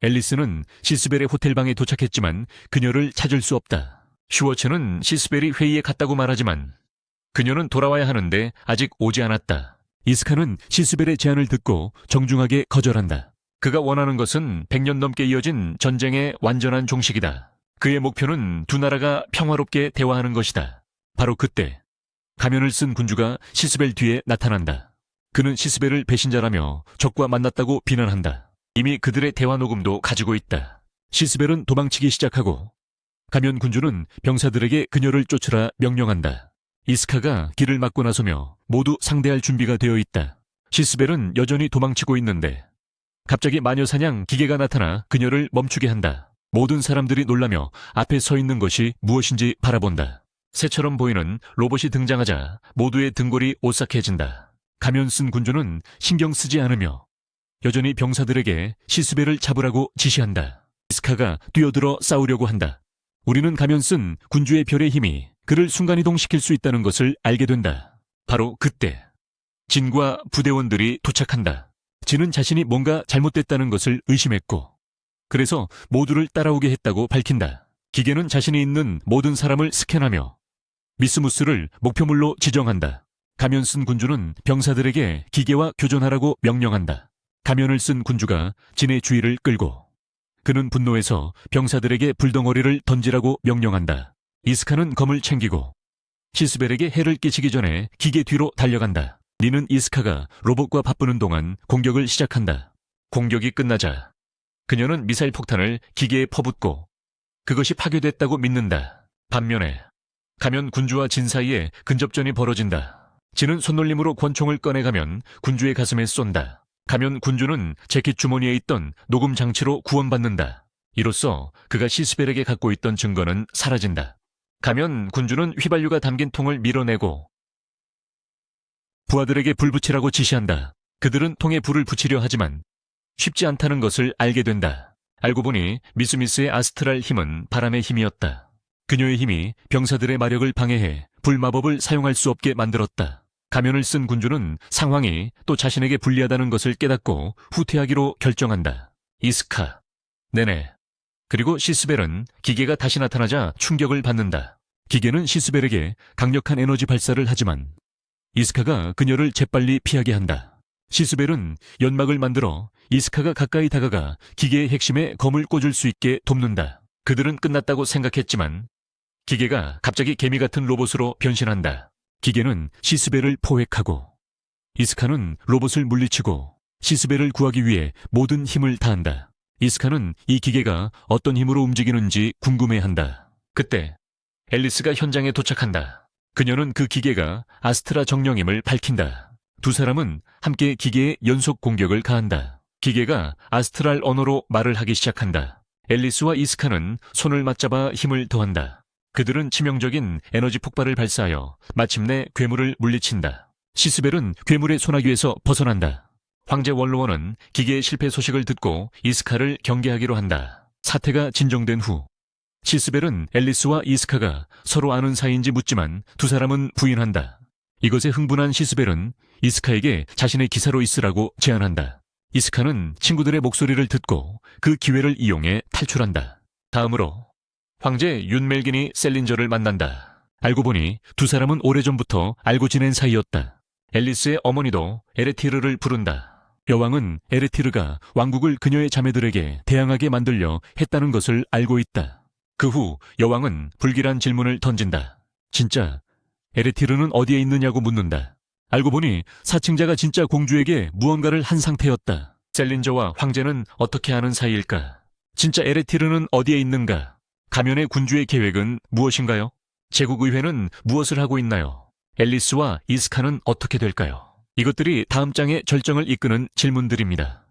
Speaker 1: 앨리스는 시스벨의 호텔방에 도착했지만 그녀를 찾을 수 없다. 슈워츠는 시스벨이 회의에 갔다고 말하지만 그녀는 돌아와야 하는데 아직 오지 않았다. 이스카는 시스벨의 제안을 듣고 정중하게 거절한다. 그가 원하는 것은 100년 넘게 이어진 전쟁의 완전한 종식이다. 그의 목표는 두 나라가 평화롭게 대화하는 것이다. 바로 그때 가면을 쓴 군주가 시스벨 뒤에 나타난다. 그는 시스벨을 배신자라며 적과 만났다고 비난한다. 이미 그들의 대화 녹음도 가지고 있다. 시스벨은 도망치기 시작하고 가면 군주는 병사들에게 그녀를 쫓으라 명령한다. 이스카가 길을 막고 나서며 모두 상대할 준비가 되어 있다. 시스벨은 여전히 도망치고 있는데 갑자기 마녀사냥 기계가 나타나 그녀를 멈추게 한다. 모든 사람들이 놀라며 앞에 서 있는 것이 무엇인지 바라본다. 새처럼 보이는 로봇이 등장하자 모두의 등골이 오싹해진다. 가면 쓴 군주는 신경 쓰지 않으며 여전히 병사들에게 시스벨을 잡으라고 지시한다. 이스카가 뛰어들어 싸우려고 한다. 우리는 가면 쓴 군주의 별의 힘이 그를 순간이동시킬 수 있다는 것을 알게 된다. 바로 그때 진과 부대원들이 도착한다. 진은 자신이 뭔가 잘못됐다는 것을 의심했고 그래서 모두를 따라오게 했다고 밝힌다. 기계는 자신이 있는 모든 사람을 스캔하며 미스무스를 목표물로 지정한다. 가면 쓴 군주는 병사들에게 기계와 교전하라고 명령한다. 가면을 쓴 군주가 진의 주의를 끌고 그는 분노해서 병사들에게 불덩어리를 던지라고 명령한다. 이스카는 검을 챙기고 시스벨에게 해를 끼치기 전에 기계 뒤로 달려간다. 니는 이스카가 로봇과 바쁘는 동안 공격을 시작한다. 공격이 끝나자 그녀는 미사일 폭탄을 기계에 퍼붓고 그것이 파괴됐다고 믿는다. 반면에 가면 군주와 진 사이에 근접전이 벌어진다. 진은 손놀림으로 권총을 꺼내가면 군주의 가슴에 쏜다. 가면 군주는 재킷 주머니에 있던 녹음 장치로 구원받는다. 이로써 그가 시스벨에게 갖고 있던 증거는 사라진다. 가면 군주는 휘발유가 담긴 통을 밀어내고 부하들에게 불 붙이라고 지시한다. 그들은 통에 불을 붙이려 하지만 쉽지 않다는 것을 알게 된다. 알고 보니 미스미스의 아스트랄 힘은 바람의 힘이었다. 그녀의 힘이 병사들의 마력을 방해해 불마법을 사용할 수 없게 만들었다. 가면을 쓴 군주는 상황이 또 자신에게 불리하다는 것을 깨닫고 후퇴하기로 결정한다. 이스카, 네네. 그리고 시스벨은 기계가 다시 나타나자 충격을 받는다. 기계는 시스벨에게 강력한 에너지 발사를 하지만 이스카가 그녀를 재빨리 피하게 한다. 시스벨은 연막을 만들어 이스카가 가까이 다가가 기계의 핵심에 검을 꽂을 수 있게 돕는다. 그들은 끝났다고 생각했지만 기계가 갑자기 개미 같은 로봇으로 변신한다. 기계는 시스벨을 포획하고 이스카는 로봇을 물리치고 시스벨을 구하기 위해 모든 힘을 다한다. 이스카는 이 기계가 어떤 힘으로 움직이는지 궁금해한다. 그때 앨리스가 현장에 도착한다. 그녀는 그 기계가 아스트라 정령임을 밝힌다. 두 사람은 함께 기계에 연속 공격을 가한다. 기계가 아스트랄 언어로 말을 하기 시작한다. 앨리스와 이스카는 손을 맞잡아 힘을 더한다. 그들은 치명적인 에너지 폭발을 발사하여 마침내 괴물을 물리친다. 시스벨은 괴물의 소나기에서 벗어난다. 황제 원로원은 기계의 실패 소식을 듣고 이스카를 경계하기로 한다. 사태가 진정된 후 시스벨은 앨리스와 이스카가 서로 아는 사이인지 묻지만 두 사람은 부인한다. 이것에 흥분한 시스벨은 이스카에게 자신의 기사로 있으라고 제안한다. 이스카는 친구들의 목소리를 듣고 그 기회를 이용해 탈출한다. 다음으로 황제 윤멜긴이 셀린저를 만난다. 알고 보니 두 사람은 오래전부터 알고 지낸 사이였다. 앨리스의 어머니도 에레티르를 부른다. 여왕은 에레티르가 왕국을 그녀의 자매들에게 대항하게 만들려 했다는 것을 알고 있다. 그 후 여왕은 불길한 질문을 던진다. 진짜 에레티르는 어디에 있느냐고 묻는다. 알고 보니 사칭자가 진짜 공주에게 무언가를 한 상태였다. 셀린저와 황제는 어떻게 아는 사이일까? 진짜 에레티르는 어디에 있는가? 가면의 군주의 계획은 무엇인가요? 제국의회는 무엇을 하고 있나요? 앨리스와 이스카는 어떻게 될까요? 이것들이 다음 장의 절정을 이끄는 질문들입니다.